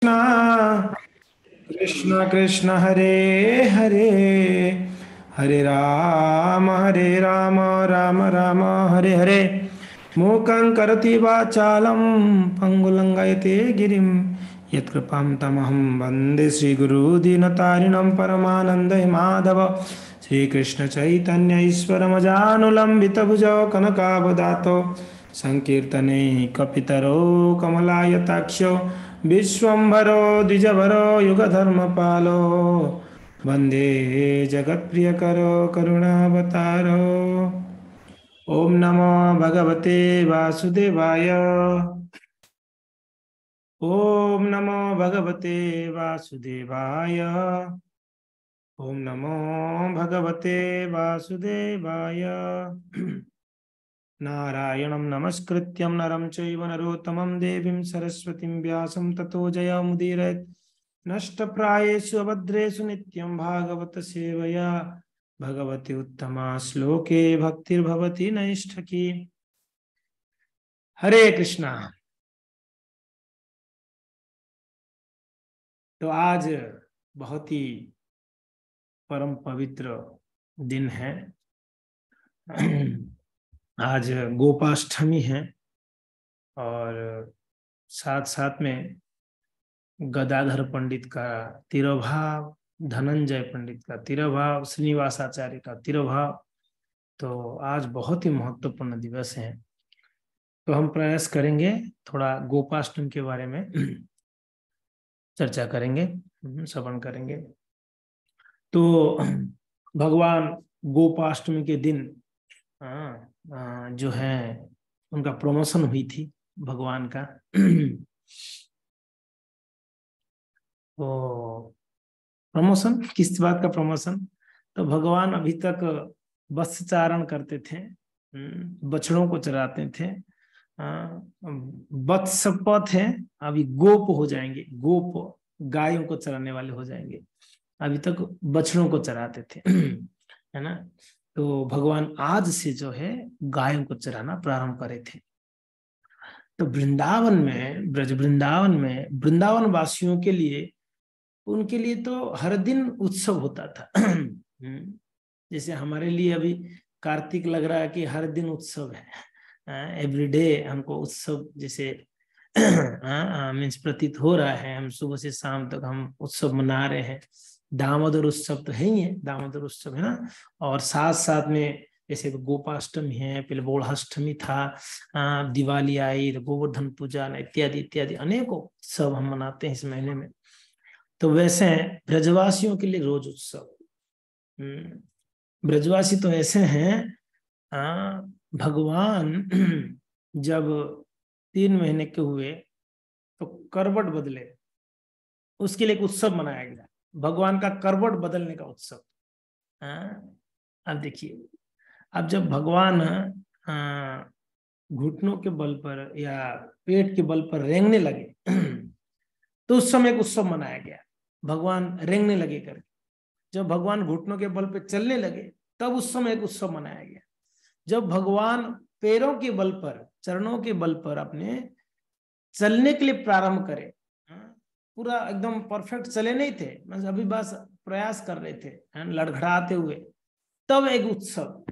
कृष्णा कृष्ण कृष्ण हरे हरे हरे राम राम राम हरे हरे। मूकं करोति वाचालं पङ्गुलङ्घयते गिरिं यत्कृपां तमहं वन्दे श्रीगुरुदीनतारिणं परमानन्दमाधव। श्रीकृष्ण चैतन्य ईश्वरमजानुलम्बितभुजौ कनकावदातो संकीर्तने कपितरो कमलायताक्ष्यो विश्वम्भरो द्विजभरो युगधर्मपालो वन्दे जगत्प्रियकरो करुणावतारो। ओम नमो भगवते वासुदेवाय। ओम नमो भगवते वासुदेवाय। ओम नमो भगवते वासुदेवाय। नारायणं नमस्कृत्यं नरं चैव नरोत्तमं देवीं सरस्वतीं व्यासं ततो जयमुदीरयेत्। नष्टप्रायेषु अभद्रेषु नित्यं भागवत सेवया भगवती उत्तमा श्लोके भक्तिर्भवति नैष्ठकी। हरे कृष्णा। तो आज बहुत ही परम पवित्र दिन है। आज गोपाष्टमी है और साथ साथ में गदाधर पंडित का तिरुभाव, धनंजय पंडित का तिरुभाव, श्रीनिवासाचार्य का तिरुभाव। तो आज बहुत ही महत्वपूर्ण दिवस है। तो हम प्रयास करेंगे थोड़ा गोपाष्टमी के बारे में चर्चा करेंगे, श्रवण करेंगे। तो भगवान गोपाष्टमी के दिन जो है उनका प्रमोशन हुई थी भगवान का। तो प्रमोशन किस बात का प्रमोशन? तो भगवान अभी तक वत्स चारण करते थे, बछड़ों को चराते थे। वत्सपथ है, अभी गोप हो जाएंगे, गोप गायों को चराने वाले हो जाएंगे। अभी तक बछड़ों को चराते थे, है ना। तो भगवान आज से जो है गायों को चराना प्रारंभ करे थे। तो वृंदावन में, ब्रज वृंदावन में, वृंदावन वासियों के लिए, उनके लिए तो हर दिन उत्सव होता था। जैसे हमारे लिए अभी कार्तिक लग रहा है कि हर दिन उत्सव है, एवरीडे हमको उत्सव जैसे मीन्स प्रतीत हो रहा है। हम सुबह से शाम तक हम उत्सव मना रहे हैं। दामोदर उत्सव तो है ही है, दामोदर उत्सव है ना। और साथ साथ में जैसे गोपाष्टमी है, पहले बोढ़ाष्टमी था, दिवाली आई, तो गोवर्धन पूजा इत्यादि इत्यादि अनेकों उत्सव हम मनाते हैं इस महीने में। तो वैसे ब्रजवासियों के लिए रोज उत्सव। ब्रजवासी तो ऐसे हैं, भगवान जब 3 महीने के हुए तो करवट बदले, उसके लिए एक उत्सव मनाया गया, भगवान का करवट बदलने का उत्सव। अब देखिए, अब जब भगवान घुटनों के बल पर या पेट के बल पर रेंगने लगे, तो उस समय एक उत्सव मनाया गया, भगवान रेंगने लगे करके। जब भगवान घुटनों के बल पर चलने लगे, तब उस समय एक उत्सव मनाया गया। जब भगवान पैरों के बल पर, चरणों के बल पर अपने चलने के लिए प्रारंभ करे, पूरा एकदम परफेक्ट चले नहीं थे, अभी बस प्रयास कर रहे थे लड़खड़ाते हुए, तब एक उत्सव।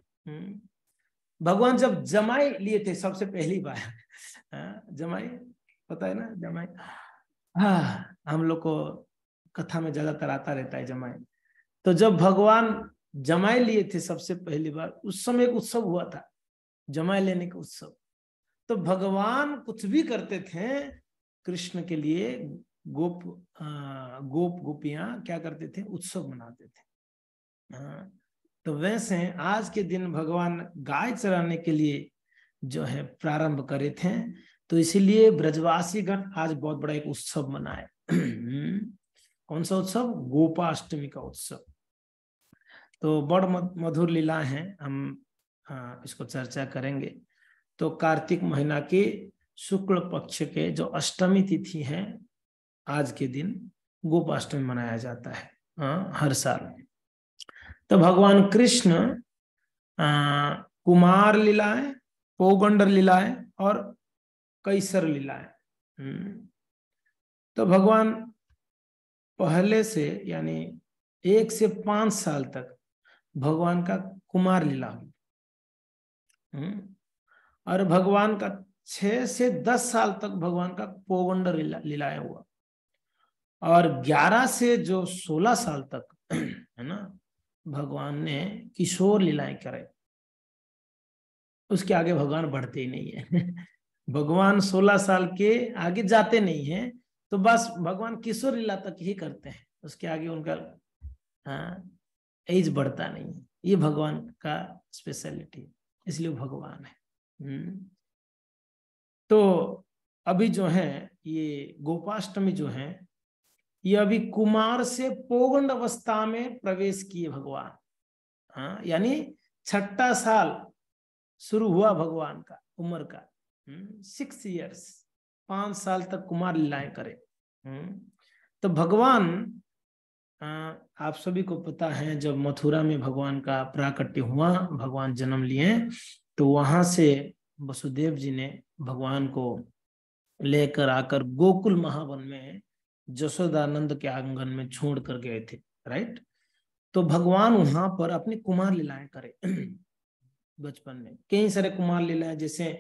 भगवान जब जमाई लिए थे सबसे पहली बार, जमाई पता है ना, जमाई। हाँ, हम लोग को कथा में ज्यादातर आता रहता है जमाई। तो जब भगवान जमाई लिए थे सबसे पहली बार, उस समय एक उत्सव हुआ था, जमाई लेने का उत्सव। तो भगवान कुछ भी करते थे कृष्ण के लिए, गोप गोपियां क्या करते थे, उत्सव मनाते थे। तो वैसे आज के दिन भगवान गाय चराने के लिए जो है प्रारंभ करे थे। तो इसीलिए ब्रजवासी गण आज बहुत बड़ा एक उत्सव मनाए। कौन सा उत्सव? गोपाष्टमी का उत्सव। तो बड़ मधुर लीला है, हम इसको चर्चा करेंगे। तो कार्तिक महीना के शुक्ल पक्ष के जो अष्टमी तिथि है, आज के दिन गोपाष्टमी मनाया जाता है हर साल। तो भगवान कृष्ण कुमार लीलाएं, पौगंडर लीलाएं और कैसर लीलाएं, तो भगवान पहले से यानी 1 से 5 साल तक भगवान का कुमार लीला हुई, और भगवान का 6 से 10 साल तक भगवान का पोगंड लीलाएं हुआ, और 11 से जो 16 साल तक है ना भगवान ने किशोर लीलाएं करे। उसके आगे भगवान बढ़ते ही नहीं है भगवान 16 साल के आगे जाते नहीं है, तो बस भगवान किशोर लीला तक ही करते हैं, उसके आगे उनका एज बढ़ता नहीं है। ये भगवान का स्पेशलिटी, इसलिए भगवान है। तो अभी जो है ये गोपाष्टमी जो है, ये अभी कुमार से पोगंड अवस्था में प्रवेश किए भगवान। यानी 6ठा साल शुरू हुआ भगवान का उम्र का। 6 इयर्स, 5 साल तक कुमार लीलाएं करे। तो भगवान, आप सभी को पता है जब मथुरा में भगवान का प्राकट्य हुआ, भगवान जन्म लिए, तो वहां से वसुदेव जी ने भगवान को लेकर आकर गोकुल महावन में जशोदानंद के आंगन में छोड़ कर गए थे, राइट। तो भगवान वहां पर अपनी कुमार लीलाएं करे बचपन में कई सारे कुमार लीलाएं, जैसे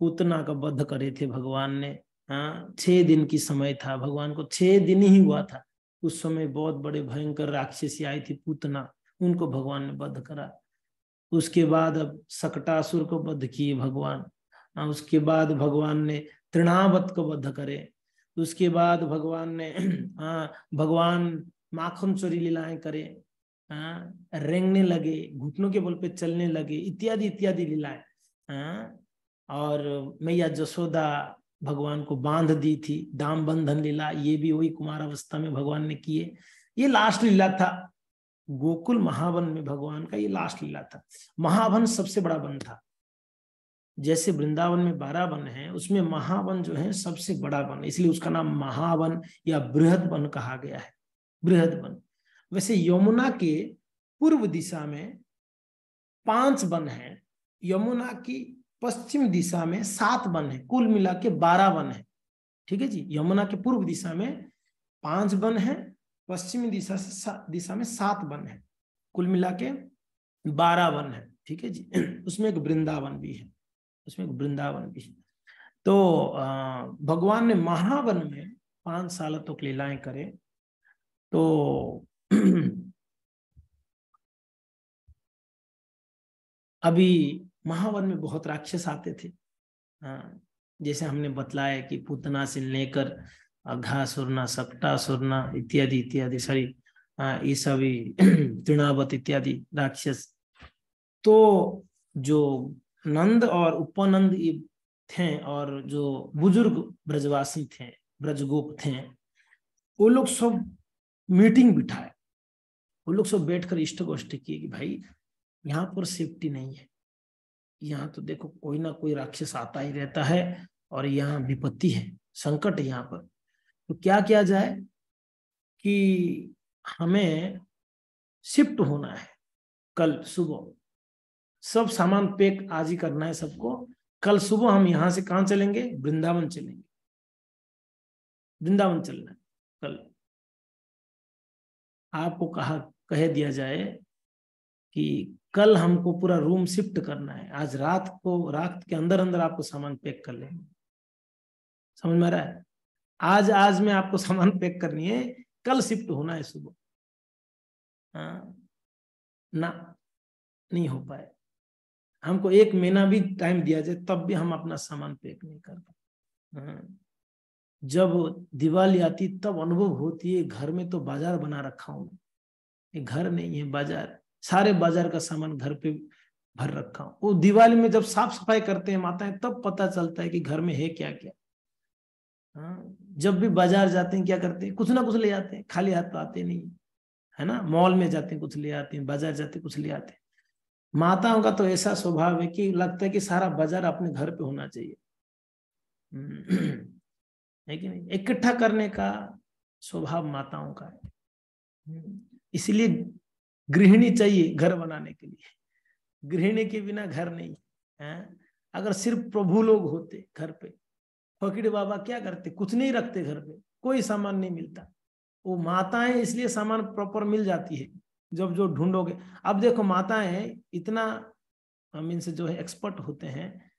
पूतना का वध करे थे भगवान ने। 6 दिन की समय था, भगवान को 6 दिन ही हुआ था, उस समय बहुत बड़े भयंकर राक्षसी आई थी पूतना, उनको भगवान ने वध करा। उसके बाद अब शकटासुर को वध किए भगवान। उसके बाद भगवान ने तृणावत को वध करे। उसके बाद भगवान ने भगवान माखन चोरी लीलाएं करे, रेंगने लगे, घुटनों के बल पे चलने लगे, इत्यादि इत्यादि लीलाएं। और मैया जसोदा भगवान को बांध दी थी, दाम बंधन लीला, ये भी वही कुमार अवस्था में भगवान ने किए। ये लास्ट लीला था गोकुल महावन में भगवान का, ये लास्ट लीला था। महावन सबसे बड़ा वन था, जैसे वृंदावन में 12 वन है, उसमें महावन जो है सबसे बड़ा वन, इसलिए उसका नाम महावन या बृहद वन कहा गया है, बृहद वन। वैसे यमुना के पूर्व दिशा में 5 वन है, यमुना की पश्चिम दिशा में 7 वन है, कुल मिला के 12 वन है। ठीक है जी, यमुना के पूर्व दिशा में 5 वन है, पश्चिमी दिशा में 7 वन है, कुल मिला के 12 वन है। ठीक है जी उसमें एक वृंदावन भी है, उसमें एक वृंदावन भी है। तो भगवान ने महावन में 5 साल तक लीलाएं करे। तो अभी महावन में बहुत राक्षस आते थे, जैसे हमने बतलाया कि पूतना से लेकर घासुरना, शकटासुरना इत्यादि इत्यादि, सारी ये सभी तृणावत इत्यादि राक्षस। तो जो नंद और उपनंद थे और जो बुजुर्ग ब्रजवासी थे, ब्रजगोप थे, वो लोग सब मीटिंग बिठाए, वो लोग सब बैठकर इष्ट गोष्ठी किए कि भाई यहाँ पर सेफ्टी नहीं है, यहाँ तो देखो कोई ना कोई राक्षस आता ही रहता है और यहाँ विपत्ति है, संकट है यहाँ पर। तो क्या किया जाए कि हमें शिफ्ट होना है, कल सुबह सब सामान पैक आज ही करना है सबको, कल सुबह हम यहां से कहां चलेंगे, वृंदावन चलेंगे, वृंदावन चलना है कल। आपको कह दिया जाए कि कल हमको पूरा रूम शिफ्ट करना है, आज रात के अंदर अंदर आपको सामान पैक कर लेंगे। समझ में आ रहा है? आज में आपको सामान पैक करनी है, कल शिफ्ट होना है सुबह। ना, नहीं हो पाए, हमको 1 महीना भी टाइम दिया जाए तब भी हम अपना सामान पैक नहीं कर पाए। जब दिवाली आती तब अनुभव होती है, घर में तो बाजार बना रखा हूं, ये घर नहीं है बाजार, सारे बाजार का सामान घर पे भर रखा हूं। वो दिवाली में जब साफ सफाई करते हैं माताएं तब पता चलता है कि घर में है क्या क्या। जब भी बाजार जाते हैं क्या करते हैं, कुछ ना कुछ ले आते हैं, खाली हाथ तो आते नहीं है ना। मॉल में जाते हैं कुछ ले आते हैं, बाजार जाते हैं कुछ ले आते हैं। माताओं का तो ऐसा स्वभाव है कि लगता है कि सारा बाजार अपने घर पे होना चाहिए, है कि नहीं, इकट्ठा करने का स्वभाव माताओं का है। इसलिए गृहिणी चाहिए घर बनाने के लिए, गृहिणी के बिना घर नहीं है। अगर सिर्फ प्रभु लोग होते घर पे, फकीर बाबा क्या करते, कुछ नहीं रखते घर पे, कोई सामान नहीं मिलता। वो माताएं इसलिए सामान प्रॉपर मिल जाती है जब जो ढूंढोगे। अब देखो माताएं इतना मीन से जो है एक्सपर्ट होते हैं,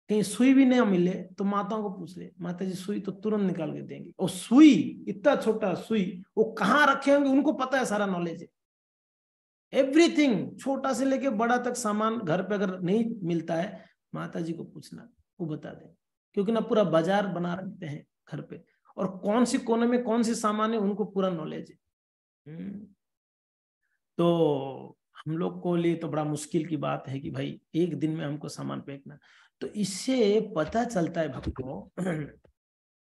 कहीं सुई भी नहीं मिले तो माताओं को पूछ ले, माता जी सुई तो तुरंत निकाल के देंगे। और सुई, इतना छोटा सुई वो कहाँ रखे होंगे उनको पता है, सारा नॉलेज है। एवरीथिंग, छोटा से लेके बड़ा तक सामान घर पे अगर नहीं मिलता है माता जी को पूछना, वो बता दें। क्योंकि ना पूरा बाजार बना रखते हैं घर पे, और कौन सी कोने में कौन सी सामान है उनको पूरा नॉलेज है। तो हम लोग को लिए तो बड़ा मुश्किल की बात है कि भाई एक दिन में हमको सामान फेंकना। तो इससे पता चलता है भक्तों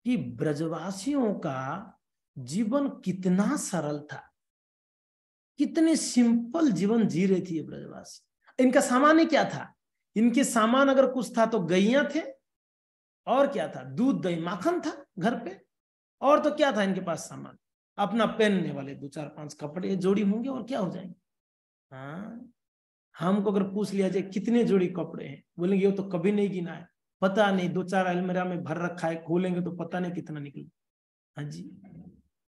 कि ब्रजवासियों का जीवन कितना सरल था, कितने सिंपल जीवन जी रही थी ये ब्रजवासी। इनका सामान ही क्या था? इनके सामान अगर कुछ था तो गैया थे, और क्या था? दूध दही माखन था घर पे, और तो क्या था इनके पास सामान? अपना पहनने वाले 2-4-5 कपड़े जोड़ी होंगे, और क्या हो जाएंगे। हाँ, हमको अगर पूछ लिया जाए कितने जोड़ी कपड़े हैं, बोलेंगे ये तो कभी नहीं गिना है, पता नहीं, 2-4 अलमीरा में भर रखा है, खोलेंगे तो पता नहीं कितना निकले। हाँ जी।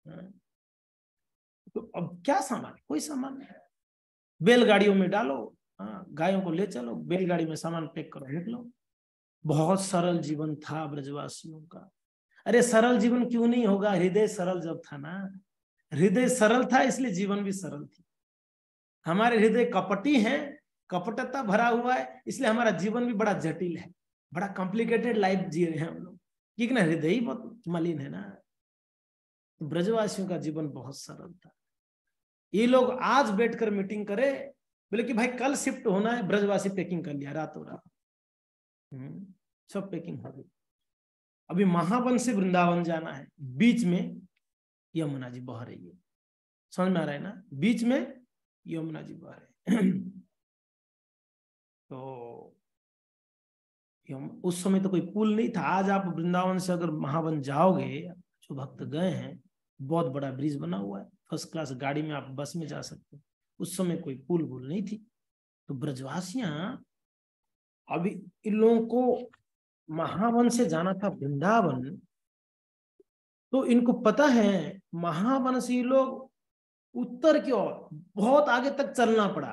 हाँ। तो अब क्या सामान है? कोई सामान नहीं। बैलगाड़ियों में डालो, हाँ, गायों को ले चलो, बैलगाड़ी में सामान पैक करो, निकलो। बहुत सरल जीवन था ब्रजवासियों का। अरे सरल जीवन क्यों नहीं होगा? हृदय सरल जब था ना, हृदय सरल था इसलिए जीवन भी सरल थी। हमारे हृदय कपटी है, कपटता भरा हुआ है, इसलिए हमारा जीवन भी बड़ा जटिल है, बड़ा कॉम्प्लिकेटेड लाइफ जी रहे हैं हम लोग, क्योंकि ना हृदय ही बहुत मलिन है ना। तो ब्रजवासियों का जीवन बहुत सरल था। ये लोग आज बैठकर मीटिंग करे, बोले कि भाई कल शिफ्ट होना है, ब्रजवासी पैकिंग कर लिया रातों रात। सब पैकिंग हो गई। अभी महावन से वृंदावन जाना है, बीच में यमुना जी बह रही है, समझ में आ रहा है ना? बीच में यमुना जी बह रहे हैं। तो उस समय तो कोई पुल नहीं था। आज आप वृंदावन से अगर महावन जाओगे, जो भक्त गए हैं, बहुत बड़ा ब्रिज बना हुआ है, फर्स्ट क्लास गाड़ी में आप बस में जा सकते हैं। उस समय कोई पुल वुल नहीं थी। तो ब्रजवासियां, अभी इन लोगों को महावन से जाना था वृंदावन, तो इनको पता है महावन से ये लोग उत्तर की ओर बहुत आगे तक चलना पड़ा,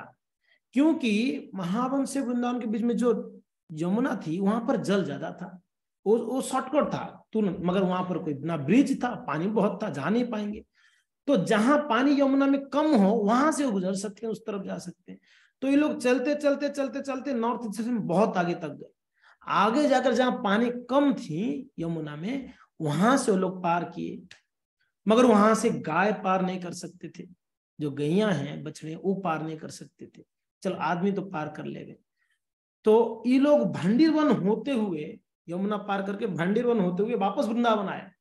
क्योंकि महावन से वृंदावन के बीच में जो यमुना थी वहां पर जल ज्यादा था, वो शॉर्टकट था तुरंत, मगर वहां पर कोई ना ब्रिज था, पानी बहुत था, जा नहीं पाएंगे। तो जहां पानी यमुना में कम हो वहां से वो गुजर सकते हैं, उस तरफ जा सकते हैं। तो ये लोग चलते चलते चलते चलते नॉर्थ ईस्ट में बहुत आगे तक गए। आगे जाकर जहां पानी कम थी यमुना में, वहां से वो लोग पार किए, मगर वहां से गाय पार नहीं कर सकते थे, जो गैया हैं बछड़े वो पार नहीं कर सकते थे। चलो आदमी तो पार कर ले गए। तो ये लोग भंडीरवन होते हुए, यमुना पार करके भंडीरवन होते हुए वापस वृंदावन आए।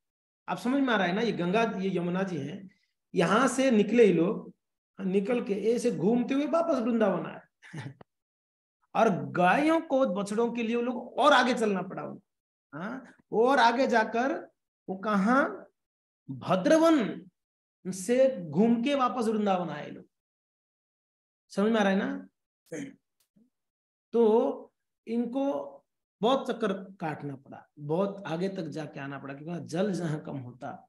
आप समझ में आ रहा है ना? ये गंगा, ये यमुना जी हैं, यहां से निकले ये लोग, निकल के ऐसे घूमते हुए वापस वृंदावन आए। और गायों को, बछड़ों के लिए वो लोग और आगे चलना पड़ा उनको। हाँ, और आगे जाकर वो कहा, भद्रवन से घूम के वापस वृंदावन आए लोग। समझ में आ रहा है ना? तो इनको बहुत चक्कर काटना पड़ा, बहुत आगे तक जाके आना पड़ा, क्योंकि जल जहां कम होता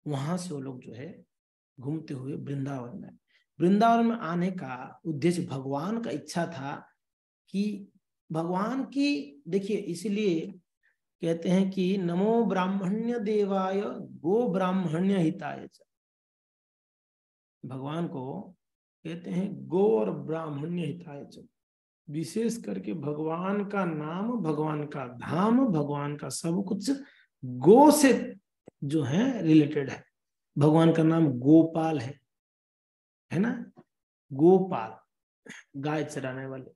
वहां से वो लोग जो है घूमते हुए वृंदावन में। वृंदावन में आने का उद्देश्य भगवान का इच्छा था कि भगवान की, देखिए इसीलिए कहते हैं कि नमो ब्राह्मण्य देवाय गो ब्राह्मण्य हिताय। भगवान को कहते हैं गो और ब्राह्मण्य हिताय। विशेष करके भगवान का नाम, भगवान का धाम, भगवान का सब कुछ गो से जो है रिलेटेड है। भगवान का नाम गोपाल है ना? गोपाल, गाय चराने वाले।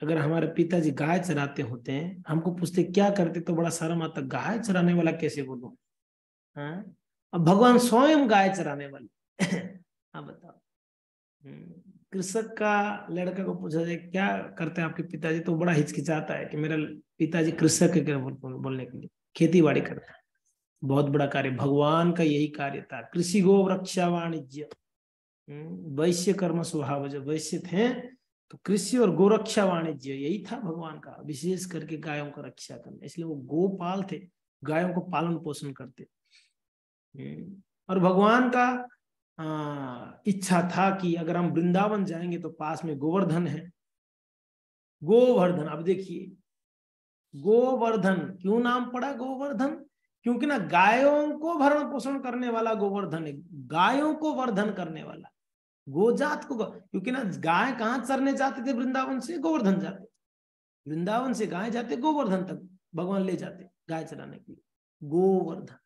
अगर हमारे पिताजी गाय चराते होते हैं, हमको पूछते क्या करते, तो बड़ा शर्म आता, गाय चराने वाला कैसे बोलूं? हाँ, अब भगवान स्वयं गाय चराने वाले। हाँ बताओ। कृषक का लड़का को पूछा जाए क्या करते हैं आपके पिताजी, तो बड़ा हिचकिचाता है कि मेरा पिताजी कृषक है बोलने के लिए, खेती बाड़ी करता है। बहुत बड़ा कार्य, भगवान का यही कार्य था। कृषि गो रक्षा वाणिज्य, वैश्य कर्म स्वभाव, जब वैश्य थे तो कृषि और गोरक्षा वाणिज्य यही था भगवान का, विशेष करके गायों का रक्षा करना, इसलिए वो गोपाल थे। गायों को पालन पोषण करते। और भगवान का इच्छा था कि अगर हम वृंदावन जाएंगे तो पास में गोवर्धन है, गोवर्धन। अब देखिए गोवर्धन क्यों नाम पड़ा गोवर्धन, क्योंकि ना गायों को भरण पोषण करने वाला गोवर्धन है, गायों को वर्धन करने वाला, गोजात को, क्योंकि ना गाय कहां चरने जाते थे, वृंदावन से गोवर्धन जाते, वृंदावन से गाय जाते गोवर्धन तक, भगवान ले जाते गाय चराने के लिए, गोवर्धन।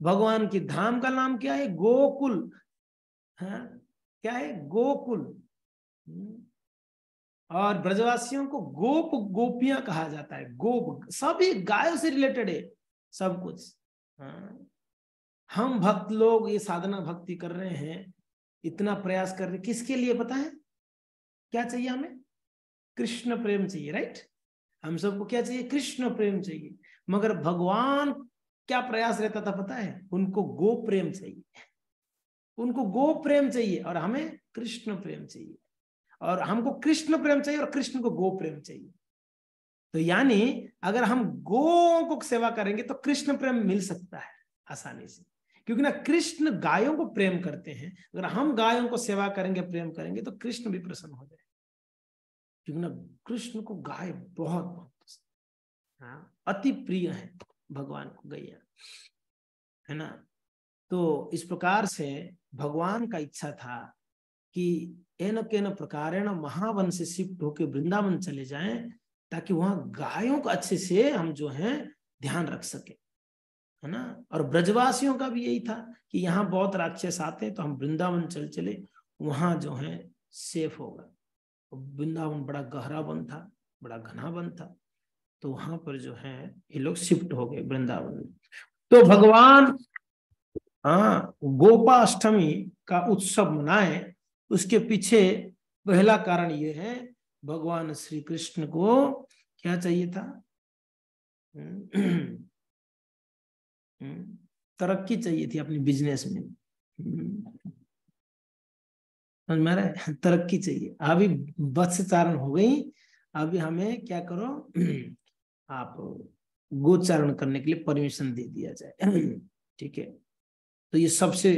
भगवान की धाम का नाम क्या है, गोकुल। हाँ क्या है, गोकुल। और ब्रजवासियों को गोप गोपियां कहा जाता है, गोप सभी गायों से रिलेटेड है सब कुछ। हाँ हम भक्त लोग ये साधना भक्ति कर रहे हैं, इतना प्रयास कर रहे, किसके लिए पता है, क्या चाहिए हमें, कृष्ण प्रेम चाहिए, राइट। हम सबको क्या चाहिए, कृष्ण प्रेम चाहिए। मगर भगवान क्या प्रयास रहता था पता है, उनको गो प्रेम चाहिए, उनको गो प्रेम चाहिए और हमें कृष्ण प्रेम चाहिए, और हमको कृष्ण प्रेम चाहिए और कृष्ण को गो प्रेम चाहिए। तो यानी अगर हम गो को सेवा करेंगे तो कृष्ण प्रेम मिल सकता है आसानी से, क्योंकि ना कृष्ण गायों को प्रेम करते हैं। अगर हम गायों को सेवा करेंगे, प्रेम करेंगे, तो कृष्ण भी प्रसन्न हो जाए, क्योंकि ना कृष्ण को गाय बहुत बहुत पसंद, हाँ अति प्रिय है भगवान को गैया, है ना। तो इस प्रकार से भगवान का इच्छा था कि एन केन प्रकारेण महावन से शिफ्ट होकर वृंदावन चले जाएं, ताकि वहां गायों को अच्छे से हम जो है ध्यान रख सके, है ना। और ब्रजवासियों का भी यही था कि यहाँ बहुत राक्षस आते हैं, तो हम वृंदावन चले, वहां जो है सेफ होगा। वृंदावन बड़ा गहरा वन था, बड़ा घना वन था, तो वहां पर जो है ये लोग शिफ्ट हो गए वृंदावन में। तो भगवान गोपाष्टमी का उत्सव मनाए, उसके पीछे पहला कारण ये है, भगवान श्री कृष्ण को क्या चाहिए था, तरक्की चाहिए थी अपनी बिजनेस में, समझ में आ रहा है, तरक्की चाहिए। अभी वत्स चारण हो गई, अभी हमें क्या करो, आप गोचारण करने के लिए परमिशन दे दिया जाए, ठीक है। तो ये सबसे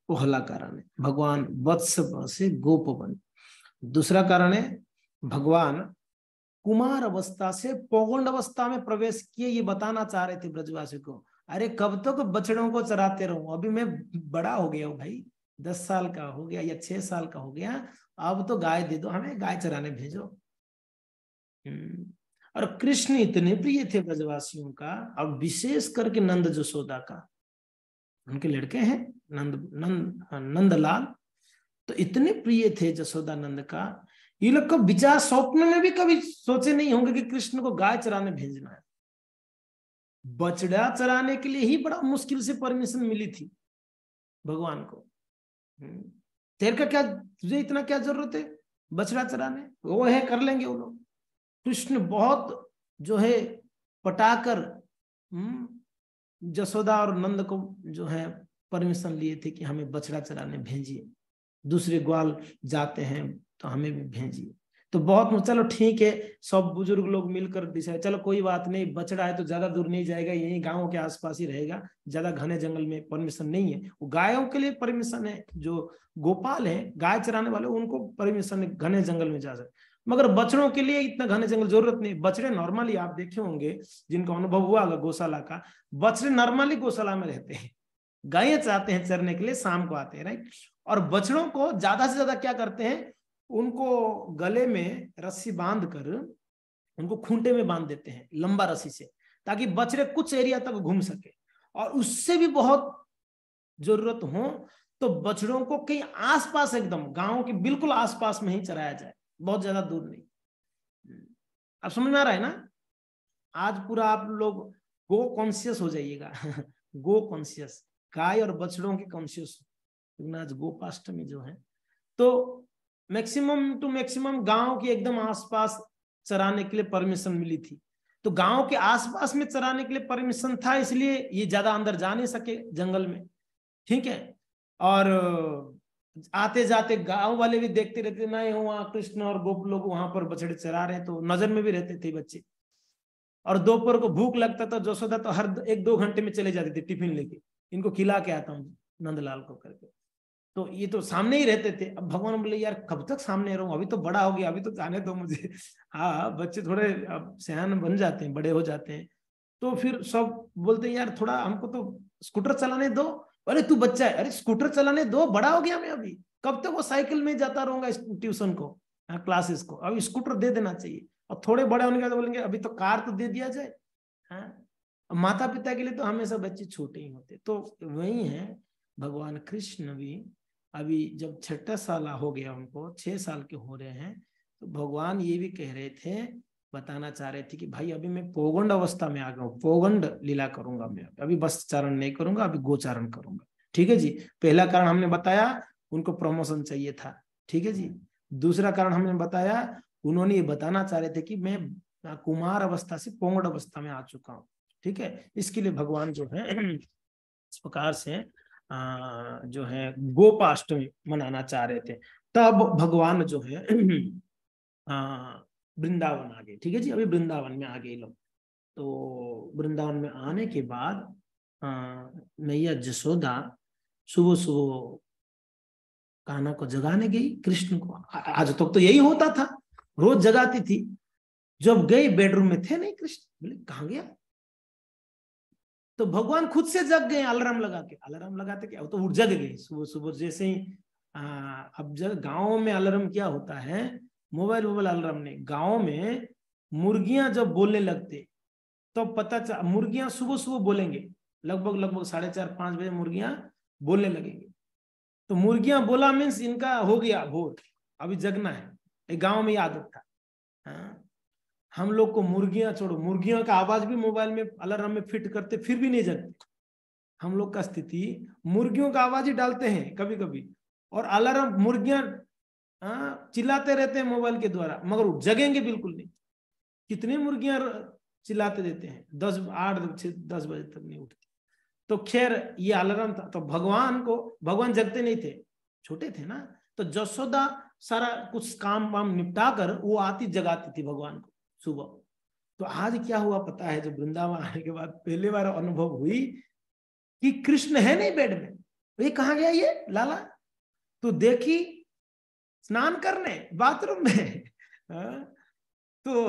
पहला कारण है, भगवान वत्स से गोप बन। दूसरा कारण है, भगवान कुमार अवस्था से पौगंड अवस्था में प्रवेश किए, ये बताना चाह रहे थे ब्रजवासी को, अरे कब तक बछड़ों को चराते रहूं, अभी मैं बड़ा हो गया हूं भाई, 10 साल का हो गया या 6 साल का हो गया, अब तो गाय दे दो, हमें गाय चराने भेजो। और कृष्ण इतने प्रिय थे ब्रजवासियों का, और विशेष करके नंद जसोदा का, उनके लड़के हैं नंदलाल, तो इतने प्रिय थे जसोदानंद का, ये लोग को विचार स्वप्न में भी कभी सोचे नहीं होंगे कि कृष्ण को गाय चराने भेजना है। बछड़ा चराने के लिए ही बड़ा मुश्किल से परमिशन मिली थी भगवान को। तेरे का क्या, तुझे इतना क्या जरूरत है बछड़ा चराने, वो है कर लेंगे वो लोग। कृष्ण बहुत जो है पटाकर जसोदा और नंद को जो है परमिशन लिए थे कि हमें बछड़ा चराने भेजिए, दूसरे ग्वाल जाते हैं तो हमें भी भेजिए। तो बहुत चलो ठीक है, सब बुजुर्ग लोग मिलकर डिसाइड, चलो कोई बात नहीं, बछड़ा है तो ज्यादा दूर नहीं जाएगा, यही गांव के आसपास ही रहेगा, ज्यादा घने जंगल में परमिशन नहीं है। वो गायों के लिए परमिशन है, जो गोपाल है गाय चराने वाले उनको परमिशन है घने जंगल में जा सकते, मगर बछड़ों के लिए इतना घने जंगल जरूरत नहीं। बछड़े नॉर्मली आप देखे होंगे, जिनका अनुभव हुआ होगा गौशाला का, बछड़े नॉर्मली गौशाला में रहते हैं, गायें चाहते हैं चरने के लिए, शाम को आते हैं, राइट। और बछड़ों को ज्यादा से ज्यादा क्या करते हैं, उनको गले में रस्सी बांध कर उनको खूंटे में बांध देते हैं लंबा रस्सी से, ताकि बछड़े कुछ एरिया तक घूम सके। और उससे भी बहुत जरूरत हो तो बछड़ों को कहीं आसपास, एकदम गांव के बिल्कुल आसपास में ही चराया जाए, बहुत ज्यादा दूर नहीं। अब समझ में आ रहा है ना, आज पूरा आप लोग गो कॉन्शियस हो जाइएगा गो कॉन्शियस, गाय और बछड़ों के कॉन्शियस, आज गोपाष्टमी जो है, तो मैक्सिमम टू मैक्सिमम गांव के एकदम आसपास चराने के लिए परमिशन मिली थी। तो गांव के आसपास में चराने के लिए परमिशन था, इसलिए ये ज्यादा अंदर जा नहीं सके जंगल में, ठीक है। और आते जाते गांव वाले भी देखते रहते, नहीं वहां कृष्ण और गोप लोग वहां पर बछड़े चरा रहे हैं, तो नजर में भी रहते थे बच्चे। और दोपहर को भूख लगता तो जसोदा तो हर 1-2 घंटे में चले जाती थी टिफिन लेके, इनको खिला के आता हूँ नंदलाल को करके। तो ये तो सामने ही रहते थे। अब भगवान बोले यार कब तक सामने रहूं, अभी तो बड़ा हो गया, अभी तो जाने दो मुझे। हाँ बच्चे थोड़े अब सयान बन जाते हैं, बड़े हो जाते हैं, तो फिर सब बोलते हैं यार थोड़ा हमको तो स्कूटर चलाने दो। अरे तू बच्चा है, अरे स्कूटर चलाने दो, बड़ा हो गया मैं अभी, कब तक वो साइकिल में जाता रहूंगा ट्यूशन को, क्लासेस को, अभी स्कूटर दे देना चाहिए। और थोड़े बड़े होने के बाद बोलेंगे अभी तो कार तो दे दिया जाए। हाँ, माता पिता के लिए तो हमेशा बच्चे छोटे ही होते। तो वही है, भगवान कृष्ण भी अभी जब 6 साल हो गया, उनको 6 साल के हो रहे हैं, तो भगवान ये भी कह रहे थे, बताना चाह रहे थे कि भाई अभी मैं पोगंड अवस्था में आ गया हूँ, पोगंड लीला करूंगा मैं, अभी बस चारण नहीं करूंगा, अभी गोचारण करूंगा। ठीक है जी। पहला कारण हमने बताया उनको प्रमोशन चाहिए था। ठीक है जी। दूसरा कारण हमने बताया, उन्होंने ये बताना चाह रहे थे कि मैं कुमार अवस्था से पोगंड अवस्था में आ चुका हूँ। ठीक है। इसके लिए भगवान जो है इस प्रकार से जो है गोपाष्टमी मनाना चाह रहे थे। तब भगवान जो है वृंदावन आ गए। ठीक है जी। अभी वृंदावन में आ गए लोग। तो वृंदावन में आने के बाद मैया जसोदा सुबह सुबह कान्हा को जगाने गई, कृष्ण को। आज तक तो यही होता था, रोज जगाती थी। जब गई बेडरूम में थे नहीं कृष्ण, बोले कहाँ गया? तो भगवान खुद से जग गए अलार्म लगा के। अलार्म लगाते क्या, तो उठ जग गए सुबह सुबह जैसे ही। अब जब गाँव में अलार्म क्या होता है, मोबाइल अलार्म नहीं, गाँव में मुर्गियां जब बोलने लगते तो पता चल, मुर्गियां सुबह सुबह बोलेंगे, लगभग 4:30-5 बजे मुर्गियां बोलने लगेंगे। तो मुर्गियां बोला मीन्स इनका हो गया भोर, अभी जगना है। गाँव में आदत था। हाँ, हम लोग को मुर्गियां छोड़ो, मुर्गियों का आवाज भी मोबाइल में अलार्म में फिट करते फिर भी नहीं जगते। हम लोग का स्थिति, मुर्गियों का आवाज ही डालते हैं कभी कभी, और अलार्म मुर्गियां चिल्लाते रहते हैं मोबाइल के द्वारा, मगर जगेंगे बिल्कुल नहीं। कितने मुर्गियां चिल्लाते देते हैं, 10 बजे तक नहीं उठती। तो खैर ये अलार्म था। तो भगवान जगते नहीं थे, छोटे थे ना। तो जसोदा सारा कुछ काम वाम निपटा कर वो आती जगाती थी भगवान को सुबह। तो आज क्या हुआ पता है, जब वृंदावन आने के बाद पहली बार अनुभव हुई कि कृष्ण है नहीं बेड में। ये कहाँ गया ये लाला? तो देखी स्नान करने बाथरूम में। तो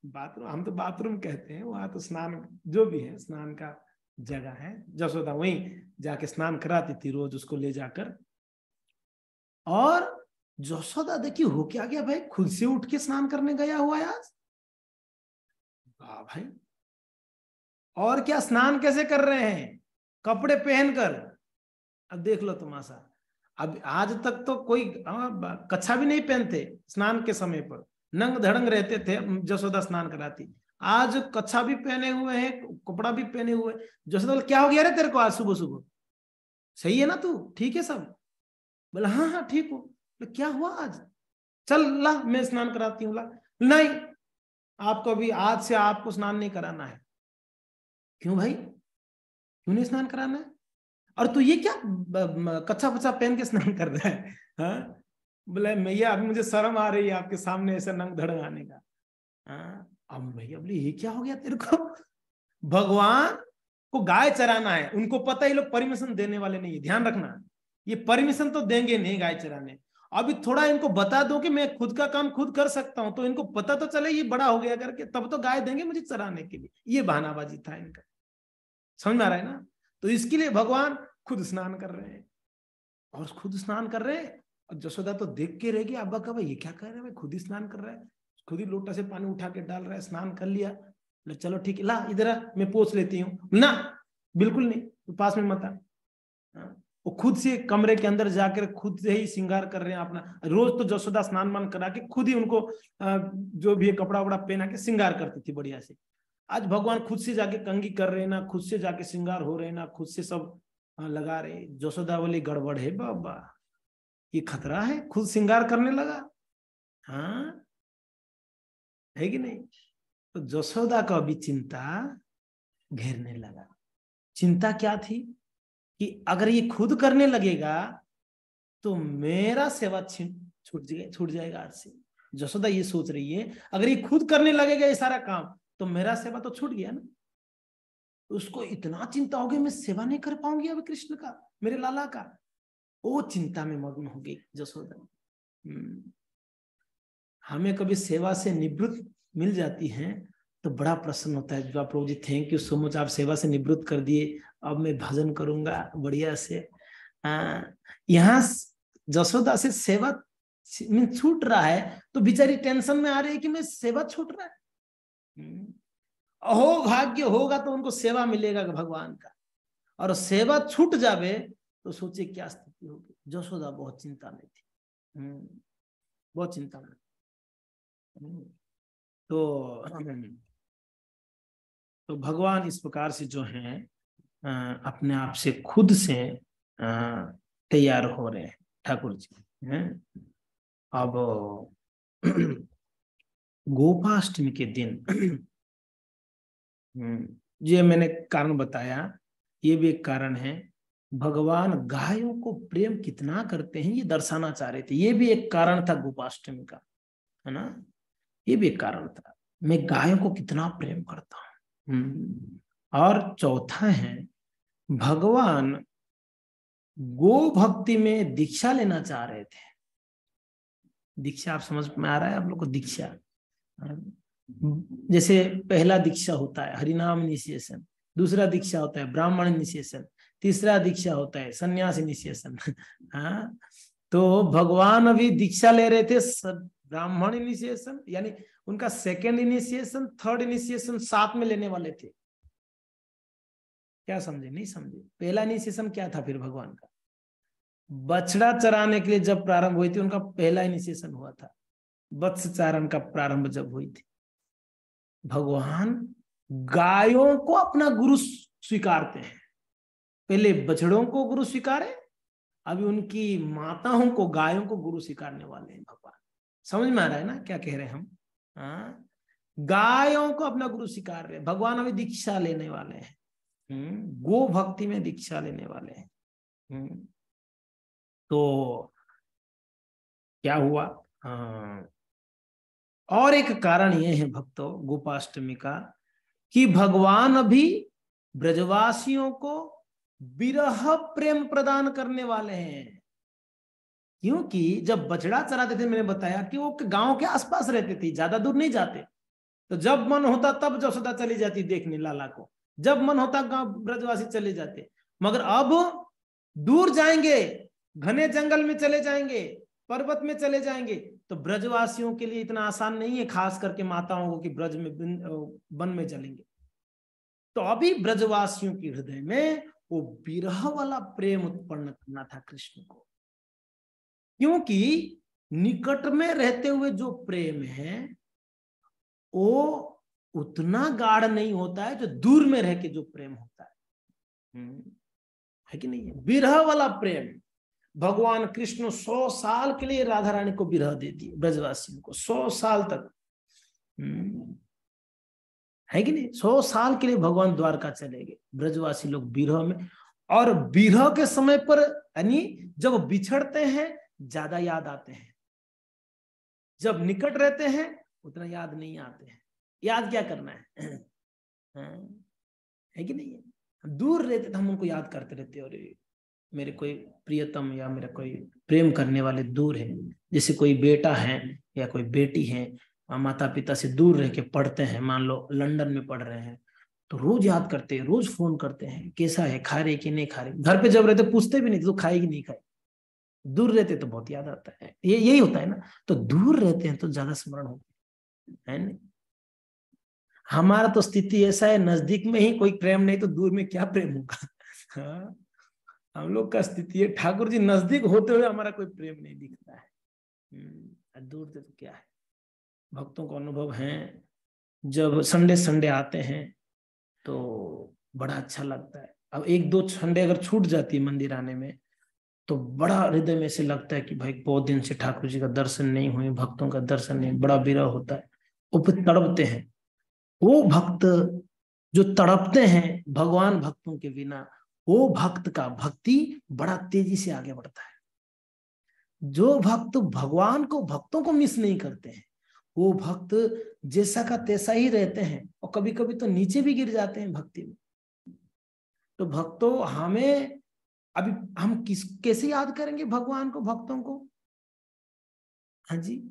बाथरूम, हम तो बाथरूम कहते हैं, वहां तो स्नान जो भी है स्नान का जगह है। जसोदा वहीं जाके स्नान कराती थी रोज उसको ले जाकर। और जसोदा देखिए हो क्या गया भाई, खुद से उठ के स्नान करने गया हुआ है आज। वाह भाई, और क्या स्नान कैसे कर रहे हैं, कपड़े पहनकर। अब देख लो तमाशा। अब आज तक तो कोई कच्छा भी नहीं पहनते स्नान के समय पर, नंग धड़ंग रहते थे, जसोदा स्नान कराती। आज कच्छा भी पहने हुए हैं, कपड़ा भी पहने हुए। जसोदा क्या हो गया रे तेरे को आज सुबह सुबह, सही है ना तू, ठीक है सब? बोला हाँ हाँ ठीक हो। तो क्या हुआ आज? चल ला मैं स्नान कराती हूँ। ला, नहीं आपको अभी आज से आपको स्नान नहीं कराना है। क्यों भाई, क्यों नहीं स्नान कराना है? और तू ये क्या कच्चा पच्चा पहन के स्नान कर रहा है? हाँ, बोले मैया अभी मुझे शर्म आ रही है आपके सामने ऐसे नंग धड़ंग आने का। हाँ, अब भैया बोले ये क्या हो गया तेरे को? भगवान को गाय चराना है, उनको पता है लोग परमिशन देने वाले नहीं है, ध्यान रखना। ये परमिशन तो देंगे नहीं गाय चराने। अभी थोड़ा इनको बता दो कि मैं खुद का काम खुद कर सकता हूं, तो इनको पता तो चले ये बड़ा हो गया करके, तब तो गाय देंगे मुझे चराने के लिए। ये बहानाबाजी था इनका, समझ में आ रहा है ना? तो इसके लिए भगवान खुद स्नान कर रहे हैं, और खुद स्नान कर रहे हैं। और जसोदा तो देख के रह गई, अब्बा का भाई ये क्या कर रहा है, भाई खुद ही स्नान कर रहा है, खुद ही लोटा से पानी उठा के डाल रहा है, स्नान कर लिया। चलो ठीक है, ला इधर मैं पोंछ लेती हूँ ना। बिल्कुल नहीं, तो पास में मत आ। वो खुद से कमरे के अंदर जाकर खुद से ही श्रृंगार कर रहे हैं अपना। रोज तो जसोदा स्नान मान करा के खुद ही उनको जो भी कपड़ा वपड़ा पहना के श्रृंगार करती थी बढ़िया से। आज भगवान खुद से जाके कंघी कर रहे हैं ना, खुद से जाके श्रृंगार हो रहे हैं ना, खुद से सब लगा रहे। जसोदा बोली गड़बड़ है बाबा, ये खतरा है, खुद श्रृंगार करने लगा। हाँ है कि नहीं? तो जसोदा का भी चिंता घेरने लगा। चिंता क्या थी कि अगर ये खुद करने लगेगा तो मेरा सेवा छूट जाएगा आज से। जसोदा ये सोच रही है अगर ये खुद करने लगेगा ये सारा काम, तो मेरा सेवा तो छूट गया ना। उसको इतना चिंता हो गई, मैं सेवा नहीं कर पाऊंगी अब कृष्ण का, मेरे लाला का। वो चिंता में मग्न हो गई जसोदा। हमें कभी सेवा से निवृत्त मिल जाती है तो बड़ा प्रसन्न होता है। जो प्रभु जी थैंक यू सो मच, आप सेवा से निवृत्त कर दिए, अब मैं भजन करूंगा बढ़िया से। यहाँ जसोदा से सेवा छूट रहा है तो बेचारी टेंशन में आ रही है कि मैं सेवा छूट रहा है। अहो भाग्य होगा तो उनको सेवा मिलेगा भगवान का, और सेवा छूट जावे तो सोचे क्या स्थिति होगी। जसोदा बहुत चिंता में थी, बहुत चिंता में। तो भगवान इस प्रकार से जो है अपने आप से खुद से तैयार हो रहे हैं ठाकुर जी हैं। अब गोपाष्टमी के दिन ये मैंने कारण बताया, ये भी एक कारण है। भगवान गायों को प्रेम कितना करते हैं ये दर्शाना चाह रहे थे। ये भी एक कारण था गोपाष्टमी का, है ना। ये भी एक कारण था, मैं गायों को कितना प्रेम करता हूं। और चौथा है, भगवान गो भक्ति में दीक्षा लेना चाह रहे थे। दीक्षा आप समझ में आ रहा है आप लोग को? दीक्षा जैसे पहला दीक्षा होता है हरिनाम इनिशिएशन, दूसरा दीक्षा होता है ब्राह्मण इनिशिएशन, तीसरा दीक्षा होता है सन्यास इनिशिएशन। हाँ, तो भगवान अभी दीक्षा ले रहे थे ब्राह्मण इनिशिएशन, यानी उनका सेकेंड इनिशिएशन, थर्ड इनिशिएशन साथ में लेने वाले थे। क्या समझे? नहीं समझे? पहला इनिशिएशन क्या था फिर भगवान का? बछड़ा चराने के लिए जब प्रारंभ हुई थी उनका पहला इनिशिएशन हुआ था, वत्स चारण का प्रारंभ जब हुई थी। भगवान गायों को अपना गुरु स्वीकारते हैं। पहले बछड़ों को गुरु स्वीकारे, अभी उनकी माताओं को, गायों को गुरु स्वीकारने वाले हैं भगवान। समझ में आ रहा है ना क्या कह रहे हैं हम? गायों को अपना गुरु स्वीकार रहे भगवान। अभी दीक्षा लेने वाले हैं, गो भक्ति में दीक्षा लेने वाले हैं। तो क्या हुआ? और एक कारण यह है भक्तों गोपाष्टमी का, कि भगवान अभी ब्रजवासियों को विरह प्रेम प्रदान करने वाले हैं। क्योंकि जब बछड़ा चराते थे, मैंने बताया कि वो गांव के आसपास रहते थे, ज्यादा दूर नहीं जाते। तो जब मन होता तब जसोदा चली जाती देखने लाला को, जब मन होता गांव ब्रजवासी चले जाते। मगर अब दूर जाएंगे, घने जंगल में चले जाएंगे, पर्वत में चले जाएंगे, तो ब्रजवासियों के लिए इतना आसान नहीं है, खास करके माताओं को, कि ब्रज में वन में चलेंगे। तो अभी ब्रजवासियों के हृदय में वो विरह वाला प्रेम उत्पन्न करना था कृष्ण को। क्योंकि निकट में रहते हुए जो प्रेम है वो उतना गाढ़ नहीं होता है जो दूर में रह के जो प्रेम होता है कि नहीं? विरह वाला प्रेम। भगवान कृष्ण 100 साल के लिए राधा रानी को विरह दे दिए, ब्रजवासियों को 100 साल तक, है कि नहीं? 100 साल के लिए भगवान द्वारका चले गए, ब्रजवासी लोग विरह में। और विरह के समय पर, यानी जब बिछड़ते हैं ज्यादा याद आते हैं, जब निकट रहते हैं उतना याद नहीं आते हैं। याद क्या करना है कि नहीं? दूर रहते तो हम उनको याद करते रहते, और मेरे कोई प्रियतम या मेरा कोई प्रेम करने वाले दूर है। जैसे कोई बेटा है या कोई बेटी है, माता पिता से दूर रह के पढ़ते हैं, मान लो लंदन में पढ़ रहे हैं, तो रोज याद करते हैं, रोज फोन करते हैं, कैसा है, खा रहे कि नहीं खा रहे। घर पे जब रहते पूछते भी नहीं तो खाएगी नहीं खाए। दूर रहते तो बहुत याद आता है, ये यही होता है ना। तो दूर रहते हैं तो ज्यादा स्मरण होता है नहीं? हमारा तो स्थिति ऐसा है, नजदीक में ही कोई प्रेम नहीं तो दूर में क्या प्रेम होगा। हाँ, हम लोग का स्थिति है, ठाकुर जी नजदीक होते हुए हमारा कोई प्रेम नहीं दिखता है। दूर से तो क्या है। भक्तों को अनुभव है, जब संडे संडे आते हैं तो बड़ा अच्छा लगता है। अब 1-2 संडे अगर छूट जाती है मंदिर आने में तो बड़ा हृदय में से लगता है कि भाई बहुत दिन से ठाकुर जी का दर्शन नहीं हुए, भक्तों का दर्शन नहीं, बड़ा विरह होता है। वो फिर तड़पते हैं। वो भक्त जो तड़पते हैं भगवान भक्तों के बिना, वो भक्त का भक्ति बड़ा तेजी से आगे बढ़ता है। जो भक्त भगवान को, भक्तों को मिस नहीं करते हैं, वो भक्त जैसा का तैसा ही रहते हैं और कभी कभी तो नीचे भी गिर जाते हैं भक्ति में। तो भक्तों, हमें अभी हम कैसे याद करेंगे भगवान को, भक्तों को? हाँ जी,